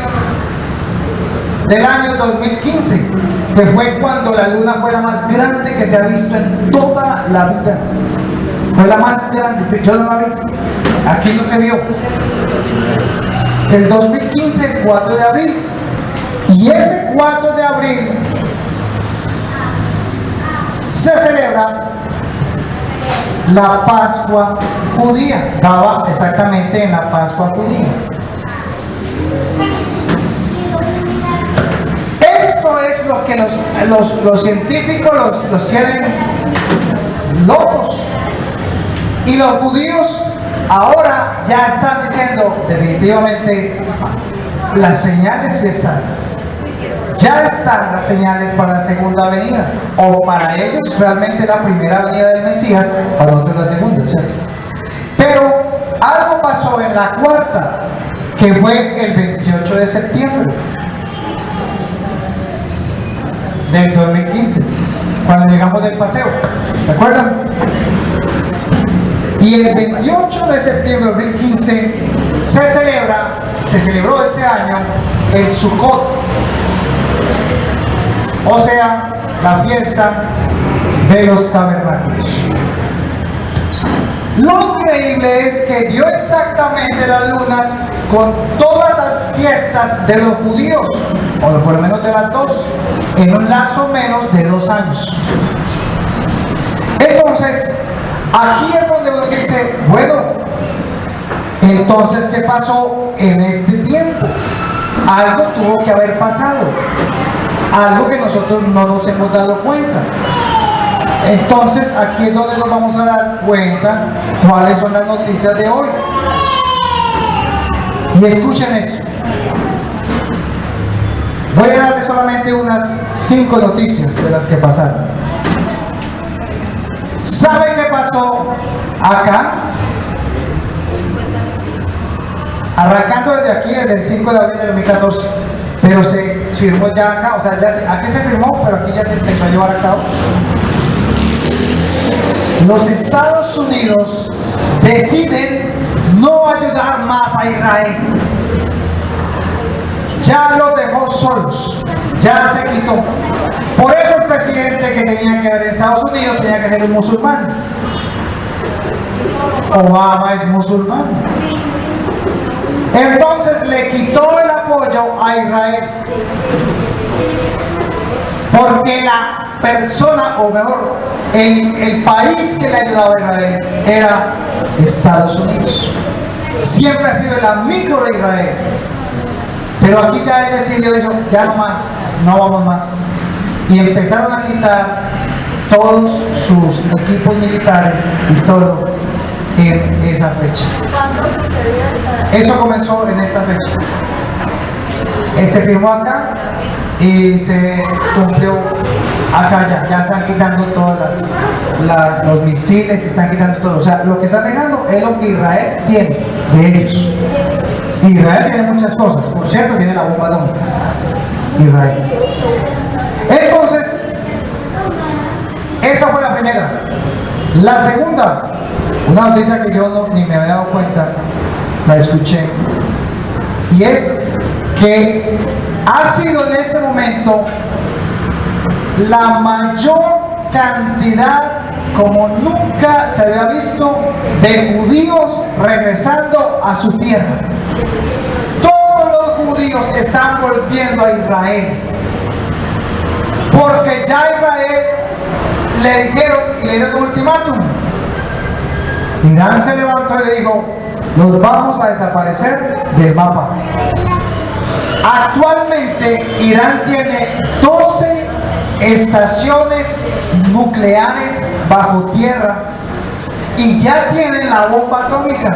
del año 2015, que fue cuando la luna fue la más grande que se ha visto en toda la vida. Fue la más grande, yo no la vi, aquí no se vio. El 2015, el 4 de abril. Y ese 4 de abril se celebra la Pascua judía. Daba exactamente en la Pascua judía. Esto es lo que los científicos los tienen locos. Y los judíos ahora ya están diciendo definitivamente las señales sí están. Ya están las señales para la segunda venida, o para ellos realmente la primera venida del Mesías, para nosotros la segunda, ¿cierto? Pero algo pasó en la cuarta, que fue el 28 de septiembre del 2015, cuando llegamos del paseo, ¿se acuerdan? Y el 28 de septiembre del 2015 se celebró este año el Sukkot, o sea, la fiesta de los tabernáculos. Lo increíble es que dio exactamente las lunas con todas las fiestas de los judíos, o por lo menos de las dos, en un lapso menos de 2 años. Entonces, aquí es donde uno dice, bueno, entonces, ¿qué pasó en este tiempo? Algo tuvo que haber pasado, algo que nosotros no nos hemos dado cuenta. Entonces, aquí es donde nos vamos a dar cuenta cuáles son las noticias de hoy. Y escuchen eso. Voy a darles solamente unas 5 noticias de las que pasaron. ¿Saben qué pasó acá? Arrancando desde aquí, desde el 5 de abril de 2014, pero se firmó ya acá, o sea, aquí se firmó, pero aquí ya se empezó a llevar a cabo. Los Estados Unidos deciden no ayudar más a Israel. Ya los dejó solos, ya se quitó. Por eso el presidente que tenía que ver en Estados Unidos tenía que ser un musulmán. Obama es musulmán. Entonces le quitó el apoyo a Israel. Porque la persona, o mejor, el país que le ayudaba a Israel era Estados Unidos. Siempre ha sido el amigo de Israel. Pero aquí ya él decidió eso, ya no más, no vamos más. Y empezaron a quitar todos sus equipos militares y todo en esa fecha. ¿Cuándo sucedió? Eso comenzó en esta fecha. Se firmó acá y se cumplió acá ya están quitando todas los misiles, se están quitando todo. O sea, lo que están dejando es lo que Israel tiene de ellos. Israel tiene muchas cosas, por cierto, tiene la bomba atómica. Israel. Entonces, esa fue la primera. La segunda, una noticia que yo ni me había dado cuenta, la escuché, y es que ha sido en este momento la mayor cantidad como nunca se había visto de judíos regresando a su tierra. Todos los judíos están volviendo a Israel porque ya Israel le dijeron y le dieron un ultimátum. Irán se levantó y le dijo: los vamos a desaparecer del mapa. Actualmente Irán tiene 12 estaciones nucleares bajo tierra y ya tienen la bomba atómica.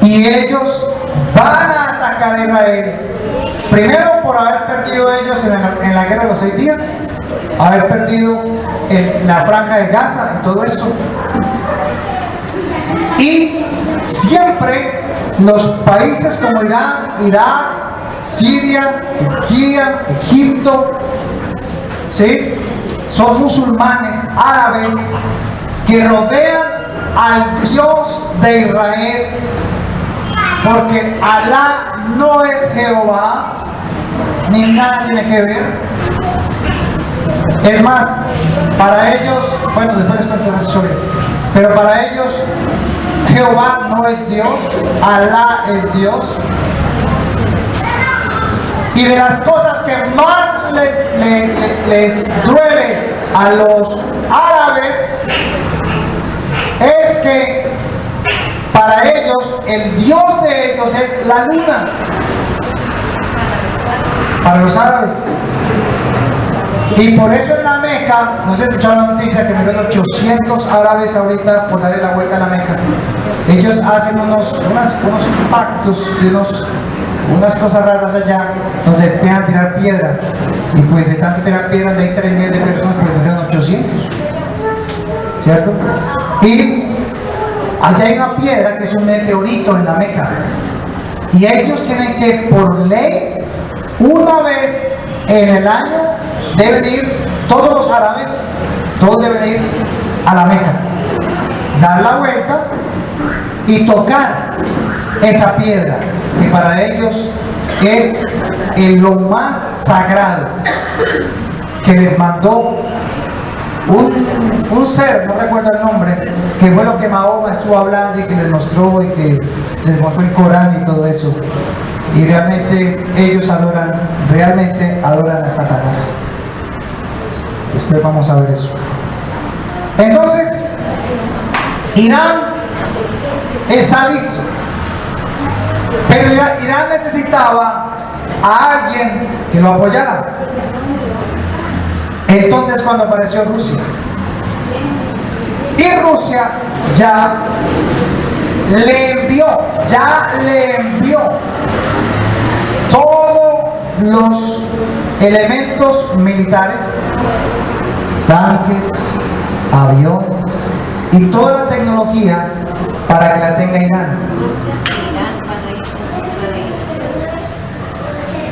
Y ellos van a atacar a Israel. Primero por haber perdido ellos en la guerra de los 6 días, haber perdido la franja de Gaza y todo eso. Y siempre los países como Irán, Irak, Siria, Turquía, Egipto, ¿sí?, son musulmanes árabes que rodean al Dios de Israel, porque Alá no es Jehová, ni nada tiene que ver. Es más, para ellos, bueno, después les cuento esa historia, pero para ellos Jehová no es Dios, Alá es Dios. Y de las cosas que más les duele a los árabes es que para ellos el Dios de ellos es la luna. Para los árabes. Y por eso en la Meca, no se escuchaba la noticia que me ven 800 árabes ahorita por darle la vuelta a la Meca. Ellos hacen unos pactos y unas cosas raras allá donde dejan tirar piedra. Y pues de tanto tirar piedra de ahí 3 millones de personas, pues vendrán 800. ¿Cierto? Y allá hay una piedra que es un meteorito en la Meca. Y ellos tienen que, por ley, una vez en el año, deben ir, todos los árabes, todos deben ir a la Meca, dar la vuelta y tocar esa piedra, que para ellos es lo más sagrado. que les mandó un ser, no recuerdo el nombre, que fue lo que Mahoma estuvo hablando y que les mostró y que les mostró el Corán y todo eso. Y realmente ellos realmente adoran a Satanás. Después vamos a ver eso. Entonces, Irán está listo. Pero Irán necesitaba a alguien que lo apoyara. Entonces cuando apareció Rusia, y Rusia ya le envió todos los elementos militares, tanques, aviones y toda la tecnología para que la tenga Irán.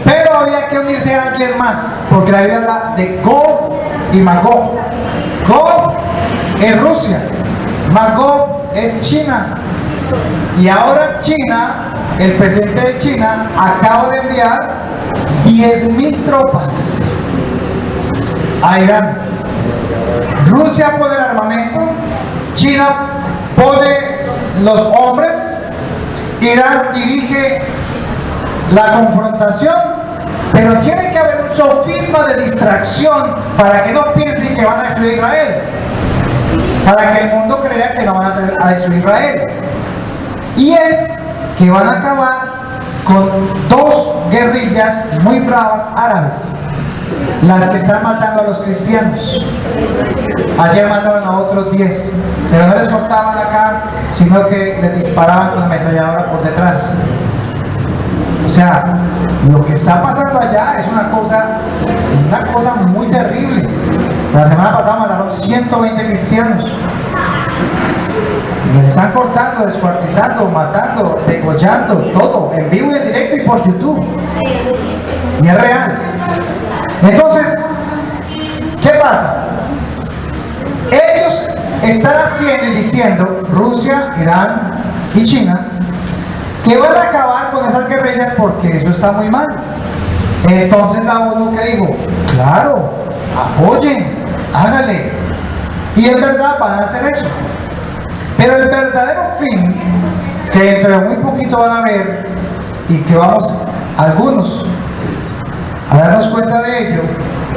Pero había que unirse a alguien más, porque la Biblia habla de Gog y Magog. Gog es Rusia, Magog es China. Y ahora China, el presidente de China, acaba de enviar 10.000 tropas a Irán. Rusia pone el armamento, China pone los hombres, Irán dirige la confrontación, pero tiene que haber un sofisma de distracción para que no piensen que van a destruir Israel, para que el mundo crea que no van a destruir Israel. Y es que van a acabar con dos guerrillas muy bravas árabes, las que están matando a los cristianos. Ayer mataron a otros 10, pero no les cortaban acá, sino que les disparaban con la ametralladora por detrás. O sea, lo que está pasando allá es una cosa muy terrible. La semana pasada mataron 120 cristianos. Y les están cortando, descuartizando, matando, degollando, todo, en vivo y en directo y por YouTube. Y es real. Entonces, ¿qué pasa? Ellos están haciendo y diciendo, Rusia, Irán y China, que van a acabar con esas guerrillas porque eso está muy mal. Entonces la ONU, que dijo, claro, apoyen, háganle. Y en verdad van a hacer eso. Pero el verdadero fin, que dentro de muy poquito van a ver, y que vamos algunos a darnos cuenta de ello,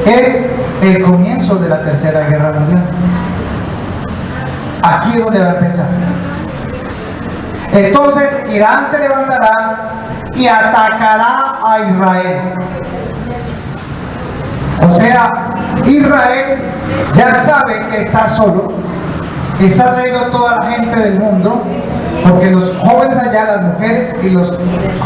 es el comienzo de la Tercera Guerra Mundial. Aquí es donde va a empezar. Entonces Irán se levantará y atacará a Israel. O sea, Israel ya sabe que está solo, está trayendo toda la gente del mundo, porque los jóvenes allá, las mujeres y los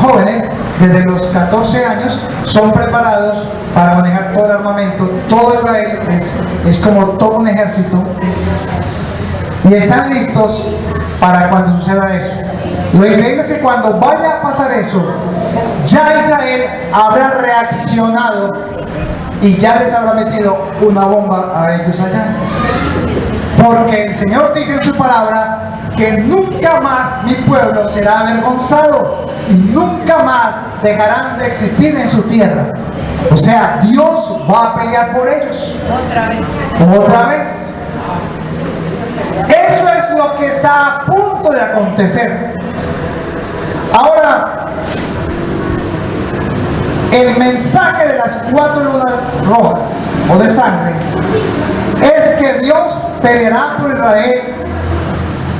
jóvenes desde los 14 años son preparados para manejar todo el armamento. Todo Israel es como todo un ejército y están listos para cuando suceda eso. Lo increíble es que cuando vaya a pasar eso, ya Israel habrá reaccionado y ya les habrá metido una bomba a ellos allá. Porque el Señor dice en su palabra que nunca más mi pueblo será avergonzado y nunca más dejarán de existir en su tierra. O sea, Dios va a pelear por ellos. Otra vez. Eso es lo que está a punto de acontecer. Ahora, el mensaje de las 4 lunas rojas o de sangre es que Dios peleará por Israel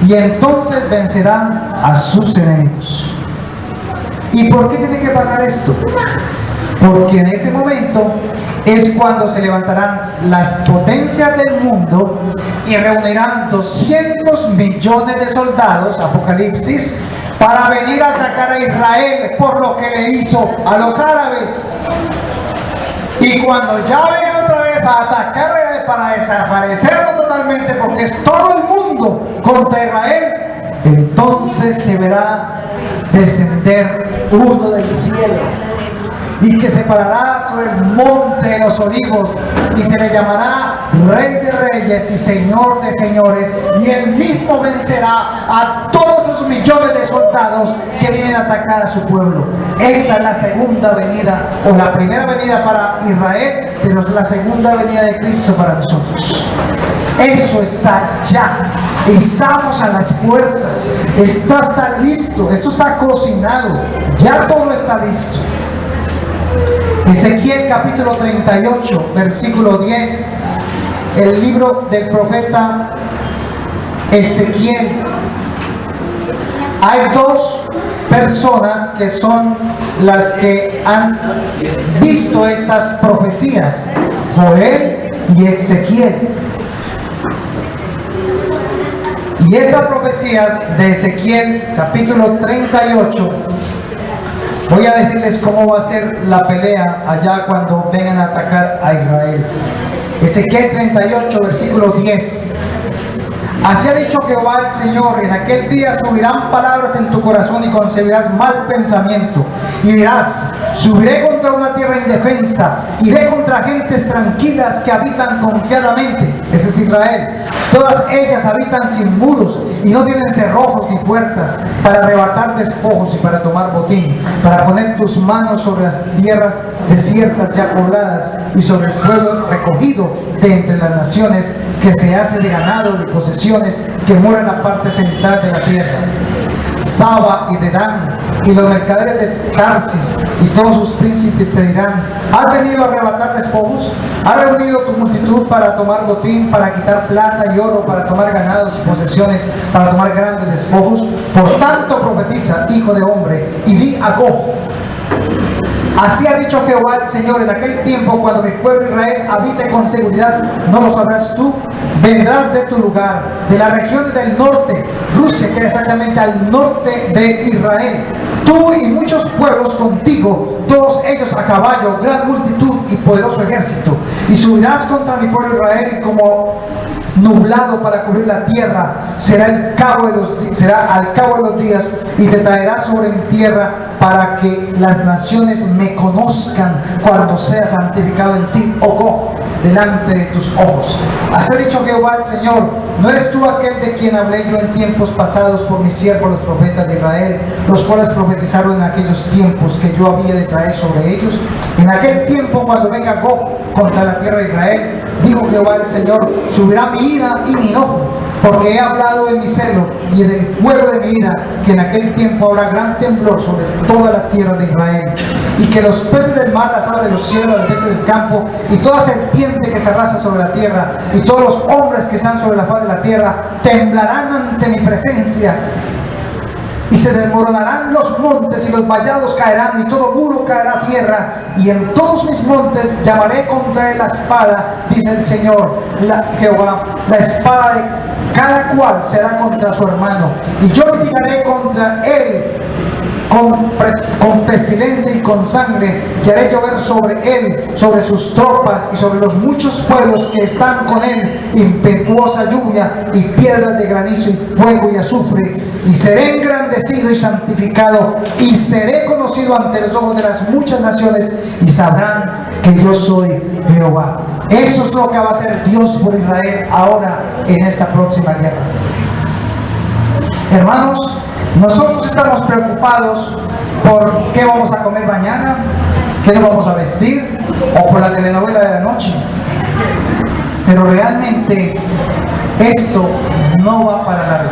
y entonces vencerán a sus enemigos. ¿Y por qué tiene que pasar esto? Porque en ese momento es cuando se levantarán las potencias del mundo y reunirán 200 millones de soldados, Apocalipsis, para venir a atacar a Israel por lo que le hizo a los árabes. Y cuando ya vengan otra vez a atacar a Israel para desaparecerlo totalmente, porque es todo el mundo contra Israel, entonces se verá descender uno del cielo y que se parará sobre el monte de los olivos y se le llamará Rey de Reyes y Señor de Señores, y él mismo vencerá a todos esos millones de soldados que vienen a atacar a su pueblo. Esa es la segunda venida, o la primera venida para Israel, pero es la segunda venida de Cristo para nosotros. Eso está ya. Estamos a las puertas. Está listo. Esto está cocinado. Ya todo está listo. Ezequiel capítulo 38, versículo 10. El libro del profeta Ezequiel. Hay dos personas que son las que han visto esas profecías: Joel y Ezequiel. Y estas profecías de Ezequiel capítulo 38, voy a decirles cómo va a ser la pelea allá cuando vengan a atacar a Israel. Ezequiel 38, versículo 10. Así ha dicho Jehová el Señor: en aquel día subirán palabras en tu corazón y concebirás mal pensamiento. Y dirás: subiré contra una tierra indefensa, iré contra gentes tranquilas que habitan confiadamente. Ese es Israel. Todas ellas habitan sin muros y no tienen cerrojos ni puertas, para arrebatar despojos y para tomar botín, para poner tus manos sobre las tierras desiertas ya pobladas y sobre el pueblo recogido de entre las naciones, que se hace de ganado, de posesiones, que mora en la parte central de la tierra. Saba y Dedán y los mercaderes de Tarsis y todos sus príncipes te dirán: ¿has venido a arrebatar despojos? ¿Has reunido tu multitud para tomar botín, para quitar plata y oro, para tomar ganados y posesiones, para tomar grandes despojos? Por tanto profetiza, hijo de hombre, y di a Gog: así ha dicho Jehová el Señor: en aquel tiempo, cuando mi pueblo Israel habite con seguridad, no lo sabrás tú. Vendrás de tu lugar, de las regiones del norte. Rusia queda exactamente al norte de Israel. Tú y muchos pueblos contigo, todos ellos a caballo, gran multitud y poderoso ejército. Y subirás contra mi pueblo Israel como nublado para cubrir la tierra. Será al cabo de los días, y te traerá sobre mi tierra, para que las naciones me conozcan cuando sea santificado en ti, oh Gog, delante de tus ojos. Así ha dicho Jehová el Señor: ¿no eres tú aquel de quien hablé yo en tiempos pasados por mis siervos los profetas de Israel, los cuales profetizaron en aquellos tiempos que yo había de traer sobre ellos? En aquel tiempo, cuando venga Gog contra la tierra de Israel, dijo Jehová el Señor, subirá mi ira y mi enojo, porque he hablado en mi celo y en el fuego de mi ira, que en aquel tiempo habrá gran temblor sobre toda la tierra de Israel, y que los peces del mar, las aves de los cielos, las peces del campo, y toda serpiente que se arrastra sobre la tierra, y todos los hombres que están sobre la faz de la tierra, temblarán ante mi presencia. Y se desmoronarán los montes y los vallados caerán, y todo muro caerá a tierra, y en todos mis montes llamaré contra él la espada, dice el Señor Jehová. La espada de cada cual será contra su hermano, y yo litigaré contra él con pestilencia y con sangre, que haré llover sobre él, sobre sus tropas y sobre los muchos pueblos que están con él, impetuosa lluvia y piedras de granizo y fuego y azufre. Y seré engrandecido y santificado, y seré conocido ante los ojos de las muchas naciones, y sabrán que yo soy Jehová. Eso es lo que va a hacer Dios por Israel ahora en esta próxima guerra. Hermanos, nosotros estamos preocupados por qué vamos a comer mañana, qué nos vamos a vestir, o por la telenovela de la noche. Pero realmente esto no va para largo.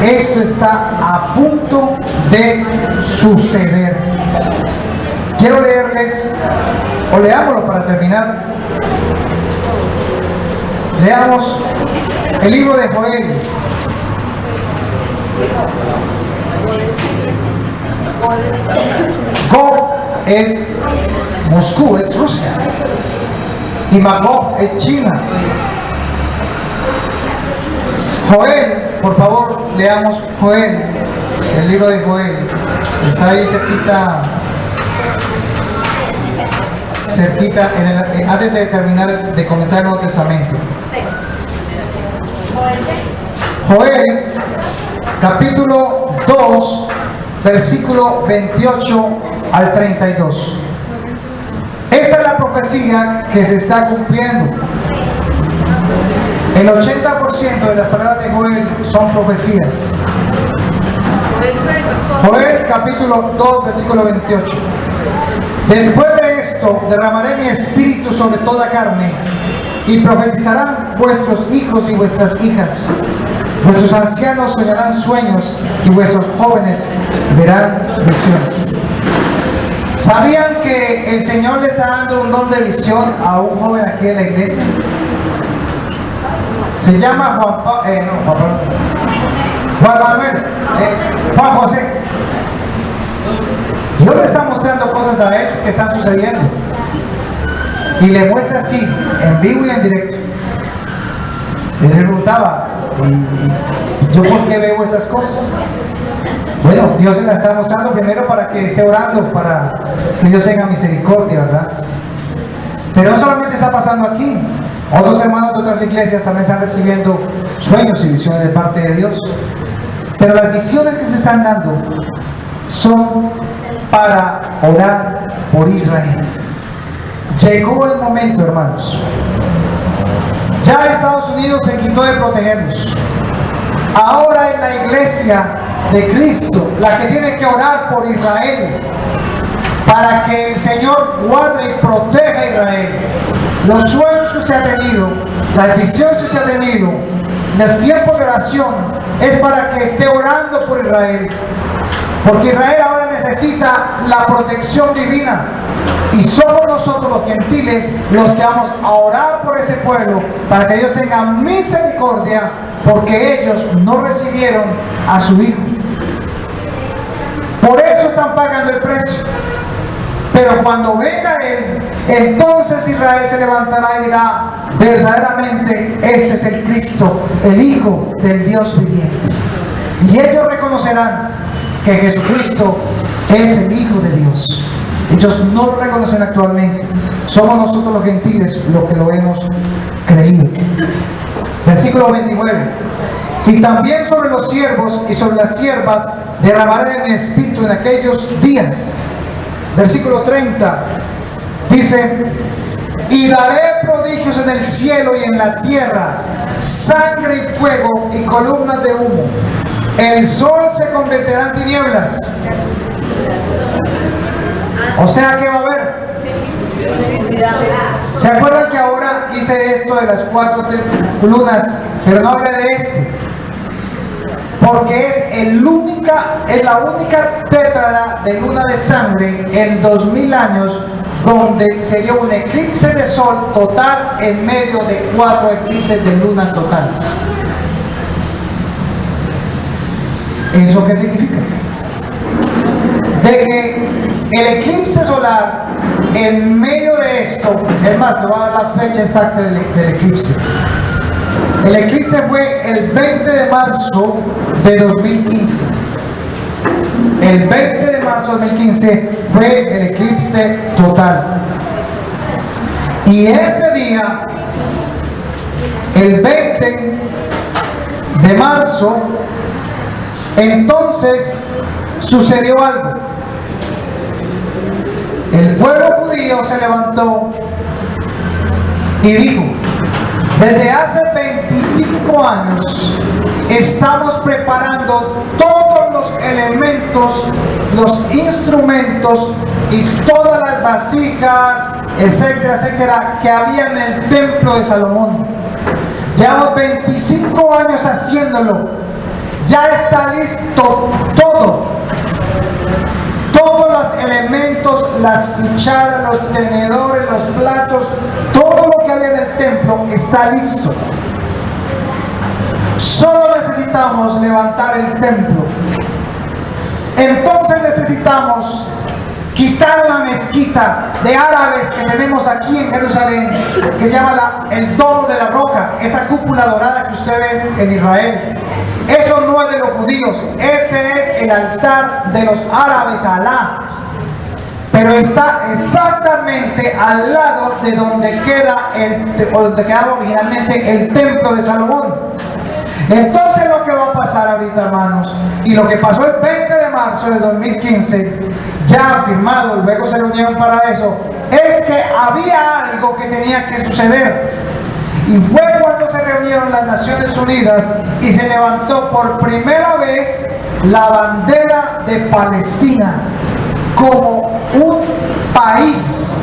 Esto está a punto de suceder. Quiero leerles, o leámoslo para terminar. Leamos el libro de Joel. Gog es Moscú, es Rusia, y Magog es China. Joel, por favor, leamos Joel, el libro de Joel. Está ahí cerquita antes de terminar, de comenzar el Nuevo Testamento. Joel, capítulo 2, versículo 28 al 32. Esa es la profecía que se está cumpliendo. El 80% de las palabras de Joel son profecías. Joel capítulo 2, versículo 28. Después de esto derramaré mi espíritu sobre toda carne, y profetizarán vuestros hijos y vuestras hijas. Vuestros ancianos soñarán sueños, y vuestros jóvenes verán visiones. ¿Sabían que el Señor le está dando un don de visión a un joven aquí en la iglesia? Se llama Juan José. Dios le está mostrando cosas a él que están sucediendo. Y le muestra así, en vivo y en directo. Él le preguntaba, ¿y yo por qué veo esas cosas? Bueno, Dios se la está mostrando primero para que esté orando, para que Dios tenga misericordia, ¿verdad? Pero no solamente está pasando aquí. Otros hermanos de otras iglesias también están recibiendo sueños y visiones de parte de Dios. Pero las visiones que se están dando son para orar por Israel. Llegó el momento, hermanos. Ya Estados Unidos se quitó de protegernos. Ahora es la iglesia de Cristo la que tiene que orar por Israel, para que el Señor guarde y proteja a Israel. Los sueños que usted ha tenido, las visiones que usted ha tenido, los tiempos de oración, es para que esté orando por Israel. Porque Israel ahora necesita la protección divina. Y somos nosotros los gentiles los que vamos a orar por ese pueblo, para que ellos tengan misericordia, porque ellos no recibieron a su hijo. Por eso están pagando el precio. Pero cuando venga Él, entonces Israel se levantará y dirá, verdaderamente este es el Cristo, el Hijo del Dios viviente. Y ellos reconocerán que Jesucristo es el Hijo de Dios. Ellos no lo reconocen actualmente. Somos nosotros los gentiles los que lo hemos creído. Versículo 29. Y también sobre los siervos y sobre las siervas derramaré de mi espíritu en aquellos días. Versículo 30. Dice, y daré prodigios en el cielo y en la tierra, sangre y fuego y columnas de humo. El sol se convertirá en tinieblas. O sea, ¿qué va a haber? ¿Se acuerdan que ahora hice esto de las 4 lunas, pero no hablé de este? Porque es la única tétrada de luna de sangre en 2000 años donde se dio un eclipse de sol total en medio de 4 eclipses de luna totales. ¿Eso qué significa? De que el eclipse solar, en medio de esto, es más, le voy a dar la fecha exacta del eclipse. El eclipse fue el 20 de marzo de 2015. El 20 de marzo de 2015 fue el eclipse total. Y ese día, el 20 de marzo, entonces sucedió algo. El pueblo judío se levantó y dijo, desde hace 25 años estamos preparando todos los elementos, los instrumentos y todas las vasijas, etcétera, etcétera, que había en el templo de Salomón. Llevamos 25 años haciéndolo. Ya está listo todo. Todos los elementos, las cucharas, los tenedores, los platos, todo lo que había en el templo está listo. Solo necesitamos levantar el templo. Entonces necesitamos quitar la mezquita de árabes que tenemos aquí en Jerusalén, que se llama el Domo de la Roca, esa cúpula dorada que usted ve en Israel. Eso no es de los judíos, ese es el altar de los árabes a Alá. Pero está exactamente al lado de donde quedaba originalmente el templo de Salomón. Entonces lo que va a pasar pasar ahorita, hermanos, y lo que pasó el 20 de marzo de 2015, ya firmado, luego se reunieron para eso, es que había algo que tenía que suceder. Y fue cuando se reunieron las Naciones Unidas y se levantó por primera vez la bandera de Palestina como un país.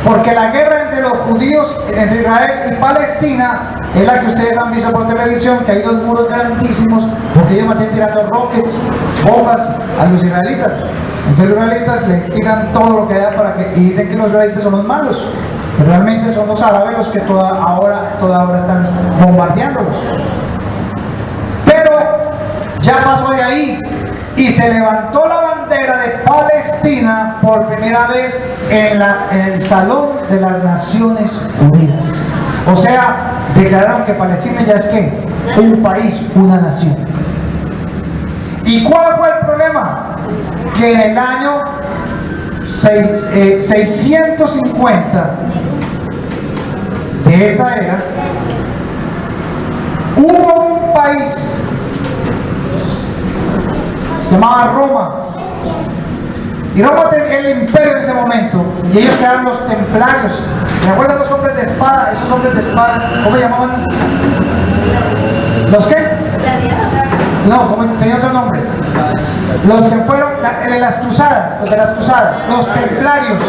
Porque la guerra entre los judíos, entre Israel y Palestina, es la que ustedes han visto por televisión, que hay dos muros grandísimos, porque ellos mantienen tirando rockets, bombas a los israelitas. Entonces los israelitas le tiran todo lo que haya y dicen que los israelitas son los malos. Pero realmente son los árabes los que toda hora están bombardeándolos. Pero ya pasó de ahí y se levantó la bandera de Palestina por primera vez en el Salón de las Naciones Unidas. O sea, declararon que Palestina ya es ¿qué? Un país, una nación. ¿Y cuál fue el problema? Que en el año 650 de esta era hubo un país, se llamaba Roma, y Roma tenía el imperio en ese momento, y ellos crearon los templarios. ¿Me acuerdan los hombres de espada? Esos hombres de espada, ¿cómo se llamaban? ¿Los qué? No, tenía otro nombre. Los que fueron de las cruzadas, los templarios.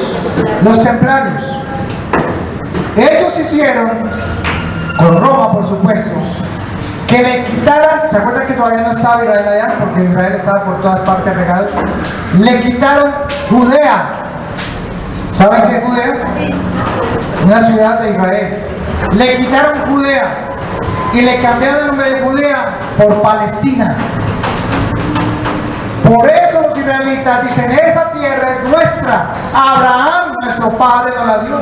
Ellos hicieron, con Roma por supuesto, que le quitaran, ¿se acuerdan que todavía no estaba Israel allá? Porque Israel estaba por todas partes regado. Le quitaron Judea. ¿Saben qué es Judea? Una ciudad de Israel. Le quitaron Judea y le cambiaron el nombre de Judea por Palestina. Por eso los israelitas dicen, esa tierra es nuestra. Abraham, nuestro padre, nos la dio.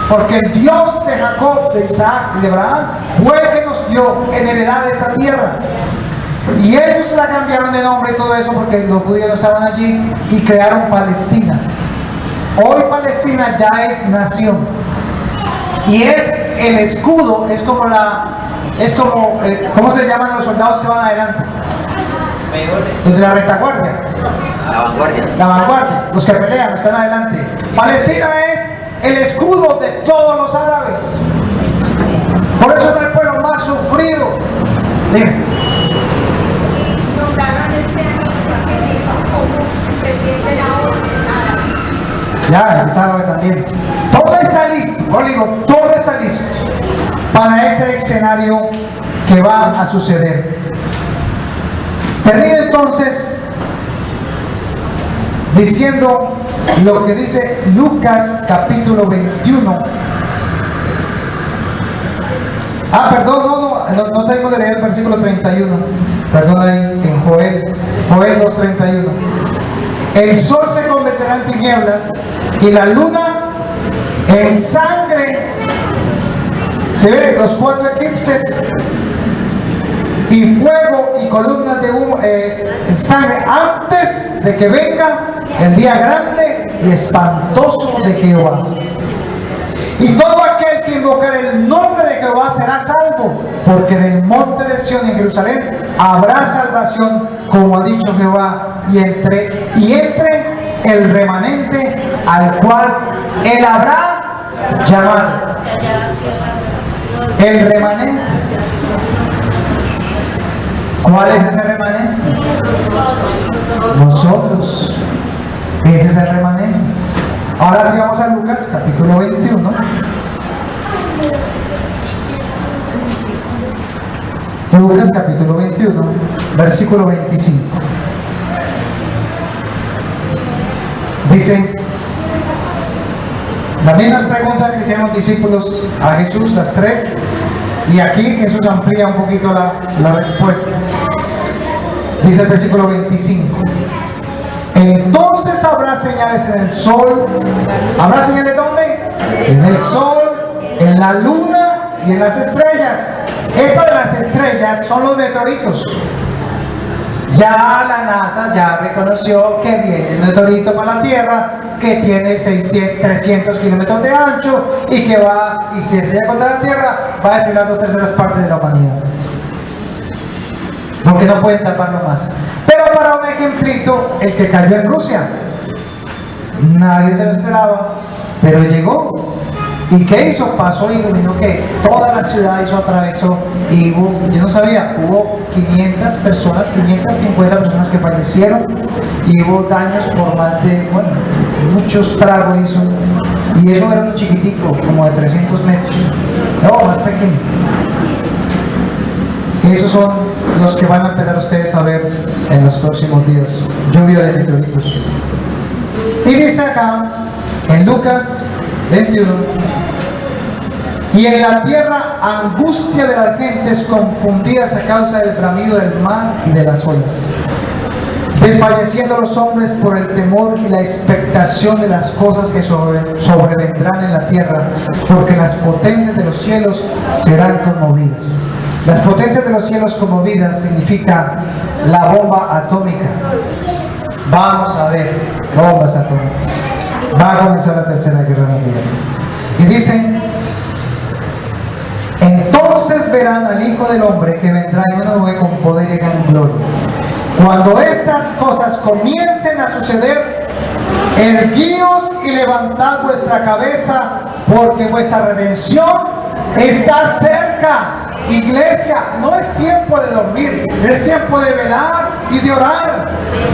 Porque el Dios de Jacob, de Isaac y de Abraham fue el que nos dio en heredad esa tierra. Y ellos la cambiaron de nombre y todo eso porque los judíos no estaban allí y crearon Palestina. Hoy Palestina ya es nación. Y es el escudo, ¿cómo se llaman los soldados que van adelante? Los de la retaguardia. La vanguardia, los que pelean, los que van adelante. Palestina es el escudo de todos los árabes. Por eso es el pueblo más sufrido. Dime. Nombraron este año como presidente de la ONU. Ya, el árabe también. Todo está listo, todo está listo para ese escenario que va a suceder. Termino entonces diciendo lo que dice Lucas capítulo 21. No tengo de leer el versículo 31. Perdón, ahí en Joel 2:31. El sol se convertirá en tinieblas y la luna en sangre. Se ven los 4 eclipses y fuego y columnas de humo, sangre, antes de que venga el día grande y espantoso de Jehová. Y todo aquel que invocar el nombre de Jehová será salvo, porque en el monte de Sión y en Jerusalén habrá salvación, como ha dicho Jehová, y entre el remanente al cual él habrá llamado. El remanente. ¿Cuál es ese remanente? Nosotros. Ese es el remanente. Ahora sí vamos a Lucas capítulo 21. Lucas capítulo 21, versículo 25. Dice, las mismas preguntas que hicieron los discípulos a Jesús, las 3, y aquí Jesús amplía un poquito la respuesta. Dice el versículo 25. Entonces habrá señales en el sol. ¿Habrá señales dónde? En el sol, en la luna y en las estrellas. Esto de las estrellas son los meteoritos. Ya la NASA ya reconoció que viene el meteorito para la Tierra, que tiene 300 kilómetros de ancho y que va, y si se llega contra la Tierra, va a destruir las 2/3 partes de la humanidad. porque no pueden taparlo más. Pero para un ejemplito, el que cayó en Rusia, nadie se lo esperaba, pero llegó. ¿Y qué hizo? Pasó y iluminó que toda la ciudad hizo, atravesó, y hubo, yo no sabía, hubo 500 personas, 550 personas que fallecieron, y hubo daños por más de, bueno, muchos tragos hizo, y eso era un chiquitico, como de 300 metros, no, más pequeño. Esos son los que van a empezar ustedes a ver en los próximos días, lluvia de meteoritos. Y dice acá, en Lucas 21, y en la tierra angustia de las gentes confundidas a causa del bramido del mar y de las olas, desfalleciendo los hombres por el temor y la expectación de las cosas que sobrevendrán en la tierra, porque las potencias de los cielos serán conmovidas. Las potencias de los cielos conmovidas significa la bomba atómica. Vamos a ver bombas atómicas. Va a comenzar la tercera guerra mundial. Y dicen, entonces verán al Hijo del Hombre que vendrá en una nube con poder y gran gloria. Cuando estas cosas comiencen a suceder, erguíos y levantad vuestra cabeza, porque vuestra redención está cerca. Iglesia, no es tiempo de dormir, es tiempo de velar y de orar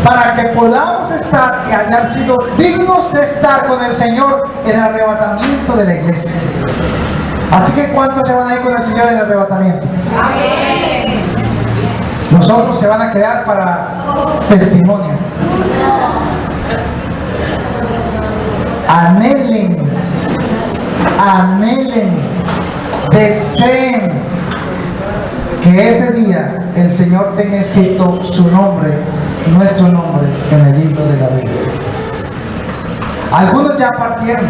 para que podamos estar y hayar sido dignos de estar con el Señor en el arrebatamiento de la iglesia. Así que ¿cuántos se van a ir con el Señor en el arrebatamiento? Amén. Los otros se van a quedar para testimonio. Anhelen, deseen que ese día el Señor tenga escrito su nombre, nuestro nombre, en el libro de la vida. Algunos ya partieron,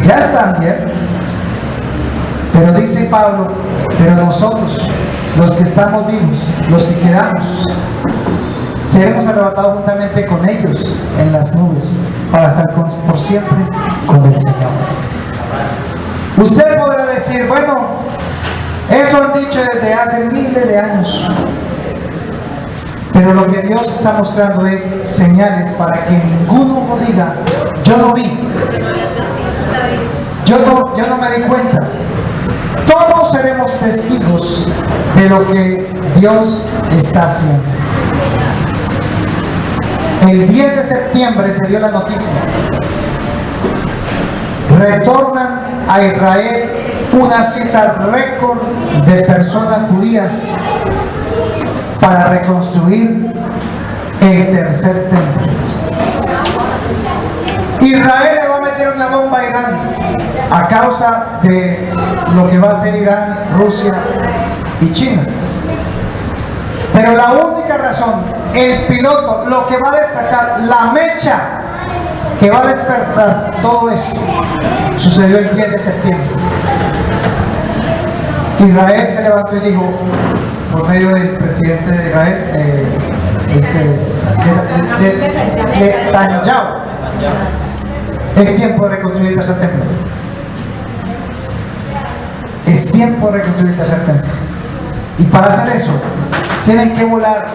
ya están bien, pero dice Pablo, pero nosotros, los que estamos vivos, los que quedamos, seremos arrebatados juntamente con ellos en las nubes, para estar por siempre con el Señor. Usted podrá decir, bueno, eso han dicho desde hace miles de años. Pero lo que Dios está mostrando es señales para que ninguno diga, yo no vi, yo no me di cuenta. Todos seremos testigos de lo que Dios está haciendo. El 10 de septiembre se dio la noticia. Retornan a Israel una cifra récord de personas judías para reconstruir el tercer templo. Israel le va a meter una bomba a Irán a causa de lo que va a hacer Irán, Rusia y China. Pero la única razón, el piloto, lo que va a destacar, la mecha que va a despertar todo esto, sucedió el 10 de septiembre. Israel se levantó y dijo, por medio del presidente de Israel, Netanyahu, es tiempo de reconstruir el tercer templo. Es tiempo de reconstruir el tercer templo. Y para hacer eso, tienen que volar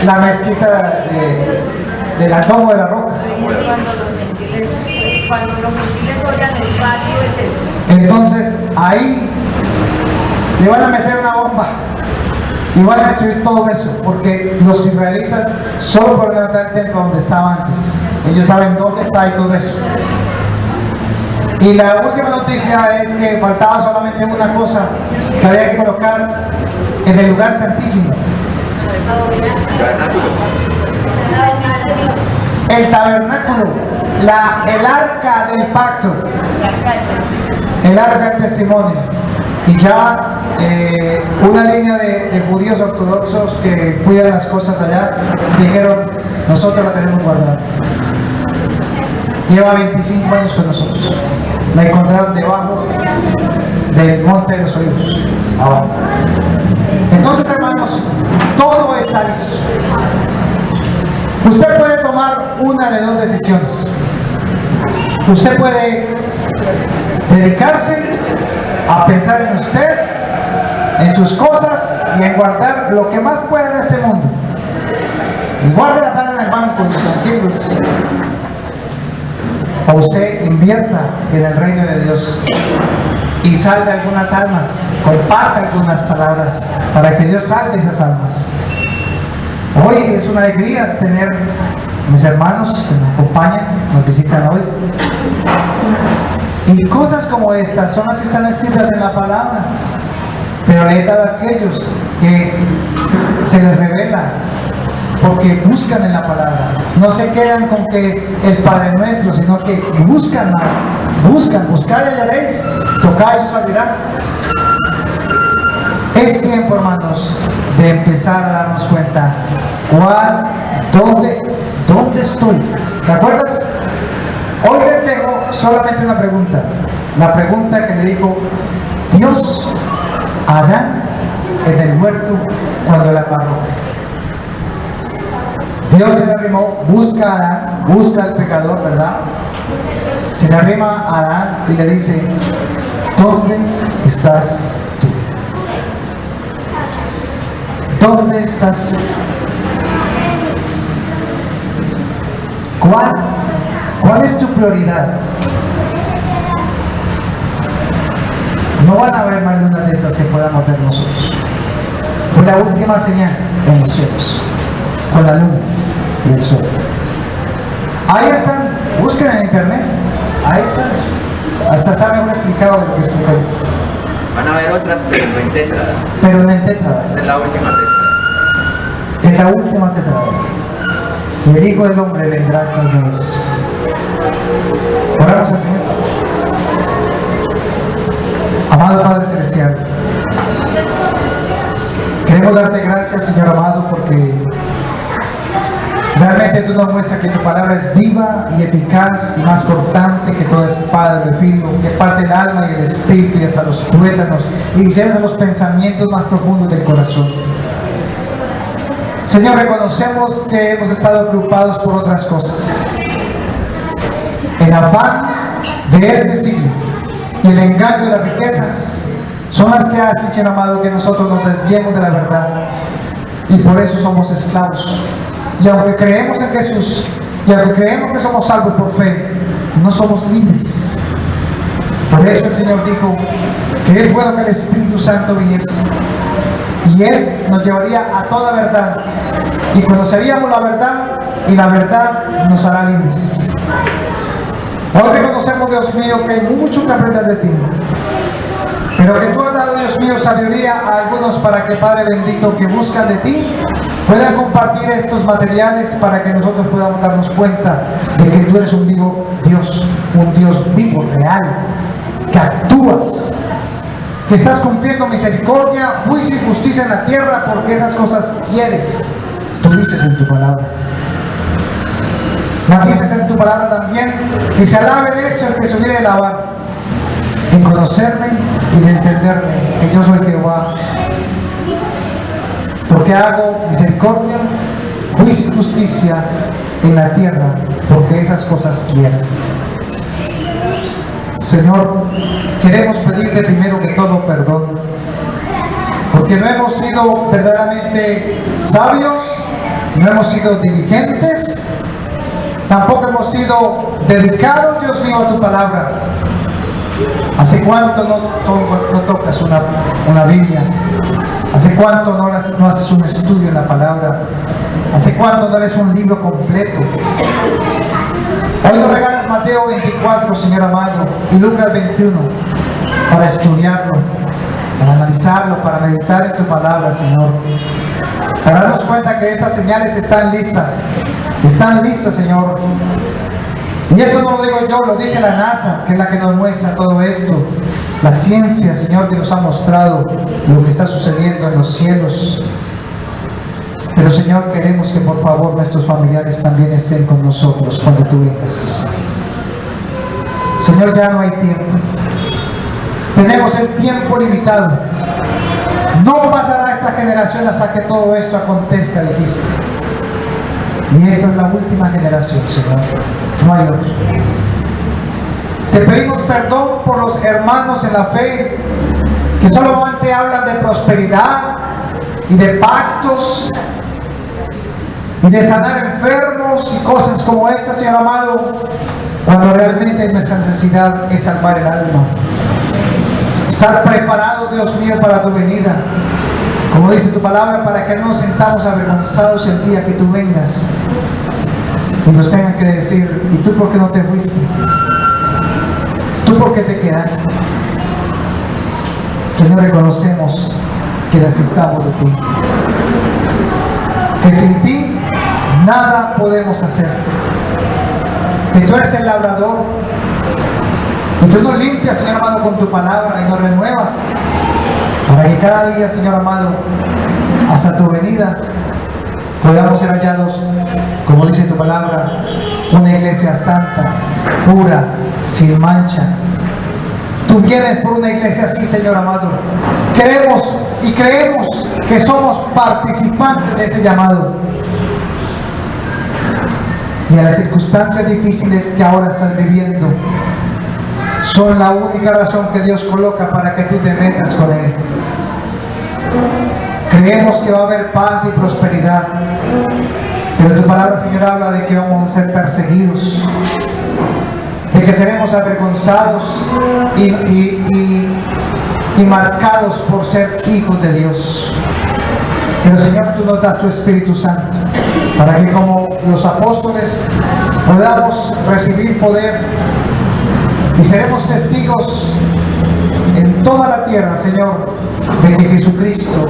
la mezquita de la Domo de la Roca. Cuando los gentiles oigan el patio es eso. Entonces ahí le van a meter una bomba y van a destruir todo eso, porque los israelitas solo por levantar el templo donde estaba antes, ellos saben dónde está y todo eso. Y la última noticia es que faltaba solamente una cosa que había que colocar en el lugar santísimo: el tabernáculo, el arca del pacto, el arca del testimonio. Y ya una línea de judíos ortodoxos que cuidan las cosas allá dijeron, nosotros la tenemos guardada. Lleva 25 años con nosotros. La encontraron debajo del monte de los olivos, abajo. Entonces, hermanos, todo está listo. Usted puede tomar una de dos decisiones. Usted puede dedicarse a pensar en usted en sus cosas y en guardar lo que más pueda en este mundo. Y guarde la plata en el banco, tranquilos. O usted invierta en el reino de Dios y salve algunas almas, comparta algunas palabras para que Dios salve esas almas. Hoy es una alegría tener mis hermanos que nos acompañan, nos visitan hoy. Y cosas como estas son las que están escritas en la palabra, pero le he dado a aquellos que se les revela, porque buscan en la palabra, no se quedan con que el Padre Nuestro, sino que buscan más, buscad y hallaréis, tocad y os abrirá. Es tiempo, hermanos, de empezar a darnos cuenta dónde estoy. ¿Te acuerdas? Hoy les dejo solamente una pregunta, la pregunta que le dijo Dios a Adán en el huerto cuando la amarró. Dios se le arrimó, busca a Adán, busca al pecador, ¿verdad? Se le arrima a Adán y le dice: ¿dónde estás tú? ¿Dónde estás tú? ¿Cuál es tu prioridad? No van a haber más lunas de estas que podamos ver nosotros. Fue la última señal en los cielos, con la luna y el sol. Ahí están, busquen en internet, ahí están, hasta está mejor explicado de lo que explico yo. Van a haber otras, pero no en tétrada. Pero no en tétrada. Esta es la última tétrada. Es la última tétrada. Y el Hijo del Hombre vendrá esta vez. Oramos al Señor. Amado Padre Celestial, queremos darte gracias, Señor amado, porque realmente tú nos muestras que tu palabra es viva y eficaz y más cortante que toda espada de filo, que parte el alma y el espíritu y hasta los tuétanos y discierne los pensamientos más profundos del corazón. Señor, reconocemos que hemos estado preocupados por otras cosas. El afán de este siglo y el engaño de las riquezas son las que hacen, Señor amado, que nosotros nos desviemos de la verdad, y por eso somos esclavos. Y aunque creemos en Jesús y aunque creemos que somos salvos por fe, no somos libres. Por eso el Señor dijo que es bueno que el Espíritu Santo viniese y Él nos llevaría a toda verdad, y conoceríamos la verdad y la verdad nos hará libres. Hoy reconocemos, Dios mío, que hay mucho que aprender de ti, pero que tú has dado, Dios mío, sabiduría a algunos para que, Padre bendito, que buscan de ti, puedan compartir estos materiales para que nosotros podamos darnos cuenta de que tú eres un vivo Dios, un Dios vivo, real, que actúas, que estás cumpliendo misericordia, juicio y justicia en la tierra, porque esas cosas quieres. Tú dices en tu palabra. Nos dices en tu palabra también que se alabe de eso el que se hubiera de alabar, en conocerme y de entenderme, que yo soy Jehová, porque hago misericordia, juicio y justicia en la tierra, porque esas cosas quiero. Señor, queremos pedirte primero que todo perdón, porque no hemos sido verdaderamente sabios, no hemos sido diligentes, tampoco hemos sido dedicados, Dios mío, a tu palabra. ¿Hace cuánto no tocas una Biblia? ¿Hace cuánto no haces un estudio en la palabra? ¿Hace cuánto no lees un libro completo? Hoy nos regalas Mateo 24, Señor amado, y Lucas 21, para estudiarlo, para analizarlo, para meditar en tu palabra, Señor. Para darnos cuenta que estas señales están listas, Señor. Y eso no lo digo yo, lo dice la NASA, que es la que nos muestra todo esto. La ciencia, Señor, que nos ha mostrado lo que está sucediendo en los cielos. Pero, Señor, queremos que por favor nuestros familiares también estén con nosotros cuando tú vengas. Señor, ya no hay tiempo. Tenemos el tiempo limitado. No pasará esta generación hasta que todo esto acontezca, dijiste. Y esta es la última generación, Señor. No hay otro. Te pedimos perdón por los hermanos en la fe que solamente hablan de prosperidad y de pactos y de sanar enfermos y cosas como estas, Señor amado, cuando realmente nuestra necesidad es salvar el alma. Estar preparado, Dios mío, para tu venida, como dice tu palabra, para que no nos sentamos avergonzados el día que tú vengas y nos tengan que decir: ¿y tú por qué no te fuiste? ¿Tú por qué te quedaste? Señor, reconocemos que necesitamos de ti, que sin ti nada podemos hacer, que tú eres el labrador y tú nos limpias, Señor amado, con tu palabra y nos renuevas para que cada día, Señor amado, hasta tu venida podamos ser hallados, como dice tu palabra, una iglesia santa, pura, sin mancha. Tú vienes por una iglesia así, Señor amado. Queremos y creemos que somos participantes de ese llamado. Y a las circunstancias difíciles que ahora estás viviendo son la única razón que Dios coloca para que tú te metas con Él. Creemos que va a haber paz y prosperidad, pero tu palabra, Señor, habla de que vamos a ser perseguidos, de que seremos avergonzados y marcados por ser hijos de Dios. Pero, Señor, tú nos das tu Espíritu Santo para que, como los apóstoles, podamos recibir poder y seremos testigos en toda la tierra, Señor, de que Jesucristo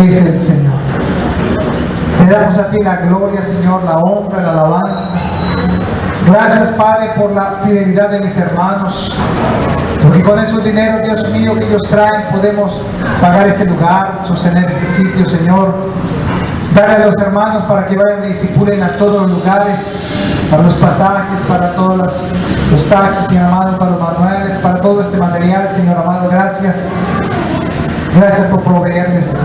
es el Señor. Te damos a ti la gloria, Señor, la honra, la alabanza. Gracias, Padre, por la fidelidad de mis hermanos, porque con esos dineros, Dios mío, que ellos traen, podemos pagar este lugar, sostener este sitio, Señor. Dale a los hermanos para que vayan y discipulen a todos los lugares, para los pasajes, para todos los taxis, Señor amado, para los manuales, para todo este material, Señor amado. Gracias. Gracias por proveerles.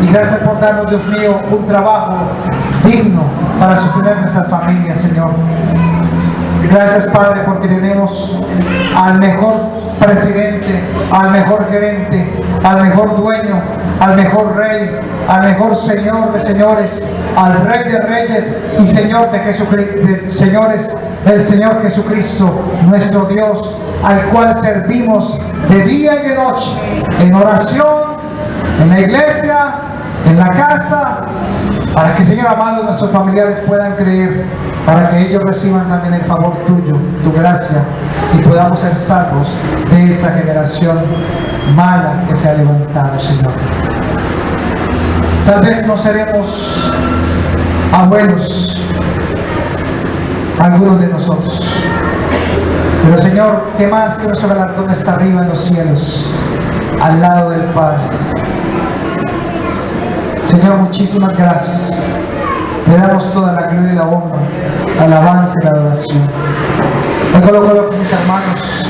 Y gracias por darnos, Dios mío, un trabajo digno para sostener nuestras familias, Señor. Gracias, Padre, porque tenemos al mejor presidente, al mejor gerente, al mejor dueño, al mejor rey, al mejor Señor de señores, al Rey de reyes y Señor de señores, el Señor Jesucristo, nuestro Dios, al cual servimos de día y de noche, en oración, en la iglesia, en la casa, para que, Señor amado, nuestros familiares puedan creer, para que ellos reciban también el favor tuyo, tu gracia, y podamos ser salvos de esta generación mala que se ha levantado, Señor. Tal vez no seremos abuelos, algunos de nosotros, pero, Señor, ¿qué más que nuestro galardón está arriba en los cielos, al lado del Padre? Señor, muchísimas gracias. Le damos toda la gloria y la honra, alabanza y la adoración. Me coloco con mis hermanos,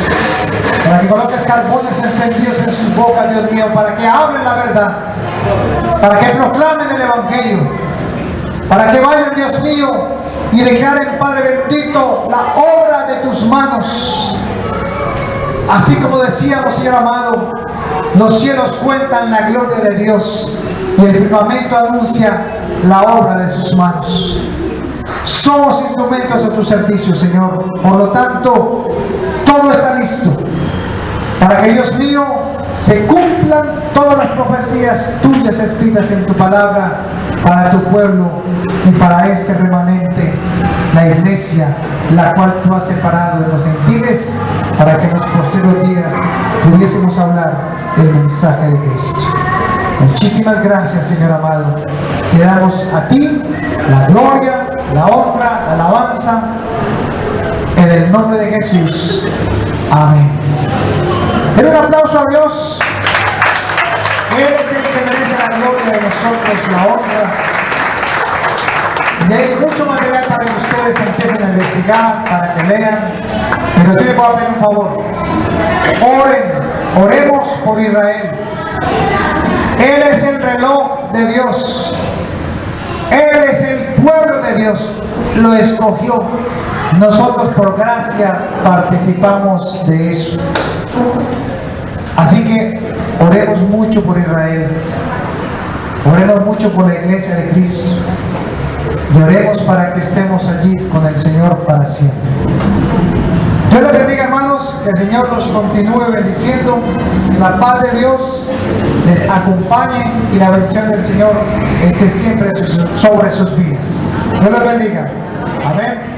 para que coloques carbones encendidos en sus bocas, Dios mío, para que hablen la verdad, para que proclamen el Evangelio, para que vayan, Dios mío, y declaren, Padre bendito, la obra de tus manos. Así como decíamos, Señor amado, los cielos cuentan la gloria de Dios y el firmamento anuncia la obra de sus manos. Somos instrumentos de tu servicio, Señor. Por lo tanto, todo está listo para que, Dios mío, se cumplan todas las profecías tuyas escritas en tu palabra para tu pueblo y para este remanente, la iglesia, la cual tú has separado de los gentiles, para que en los posteriores días pudiésemos hablar del mensaje de Cristo. Muchísimas gracias, Señor amado. Te damos a ti la gloria, la honra, la alabanza, en el nombre de Jesús. Amén. Den un aplauso a Dios. Él es el que merece la gloria de nosotros, la honra. Y hay mucho material para que ustedes empiecen a investigar, para que lean. Pero sí les voy a pedir un favor. Oremos por Israel. Él es el reloj de Dios. Él es el pueblo de Dios. Lo escogió. Nosotros por gracia participamos de eso. Así que Oremos mucho por Israel. Oremos mucho por la iglesia de Cristo. Y oremos para que estemos allí con el Señor para siempre. Dios les bendiga, hermanos, que el Señor los continúe bendiciendo, que la paz de Dios les acompañe y la bendición del Señor esté siempre sobre sus vidas. Dios les bendiga. Amén.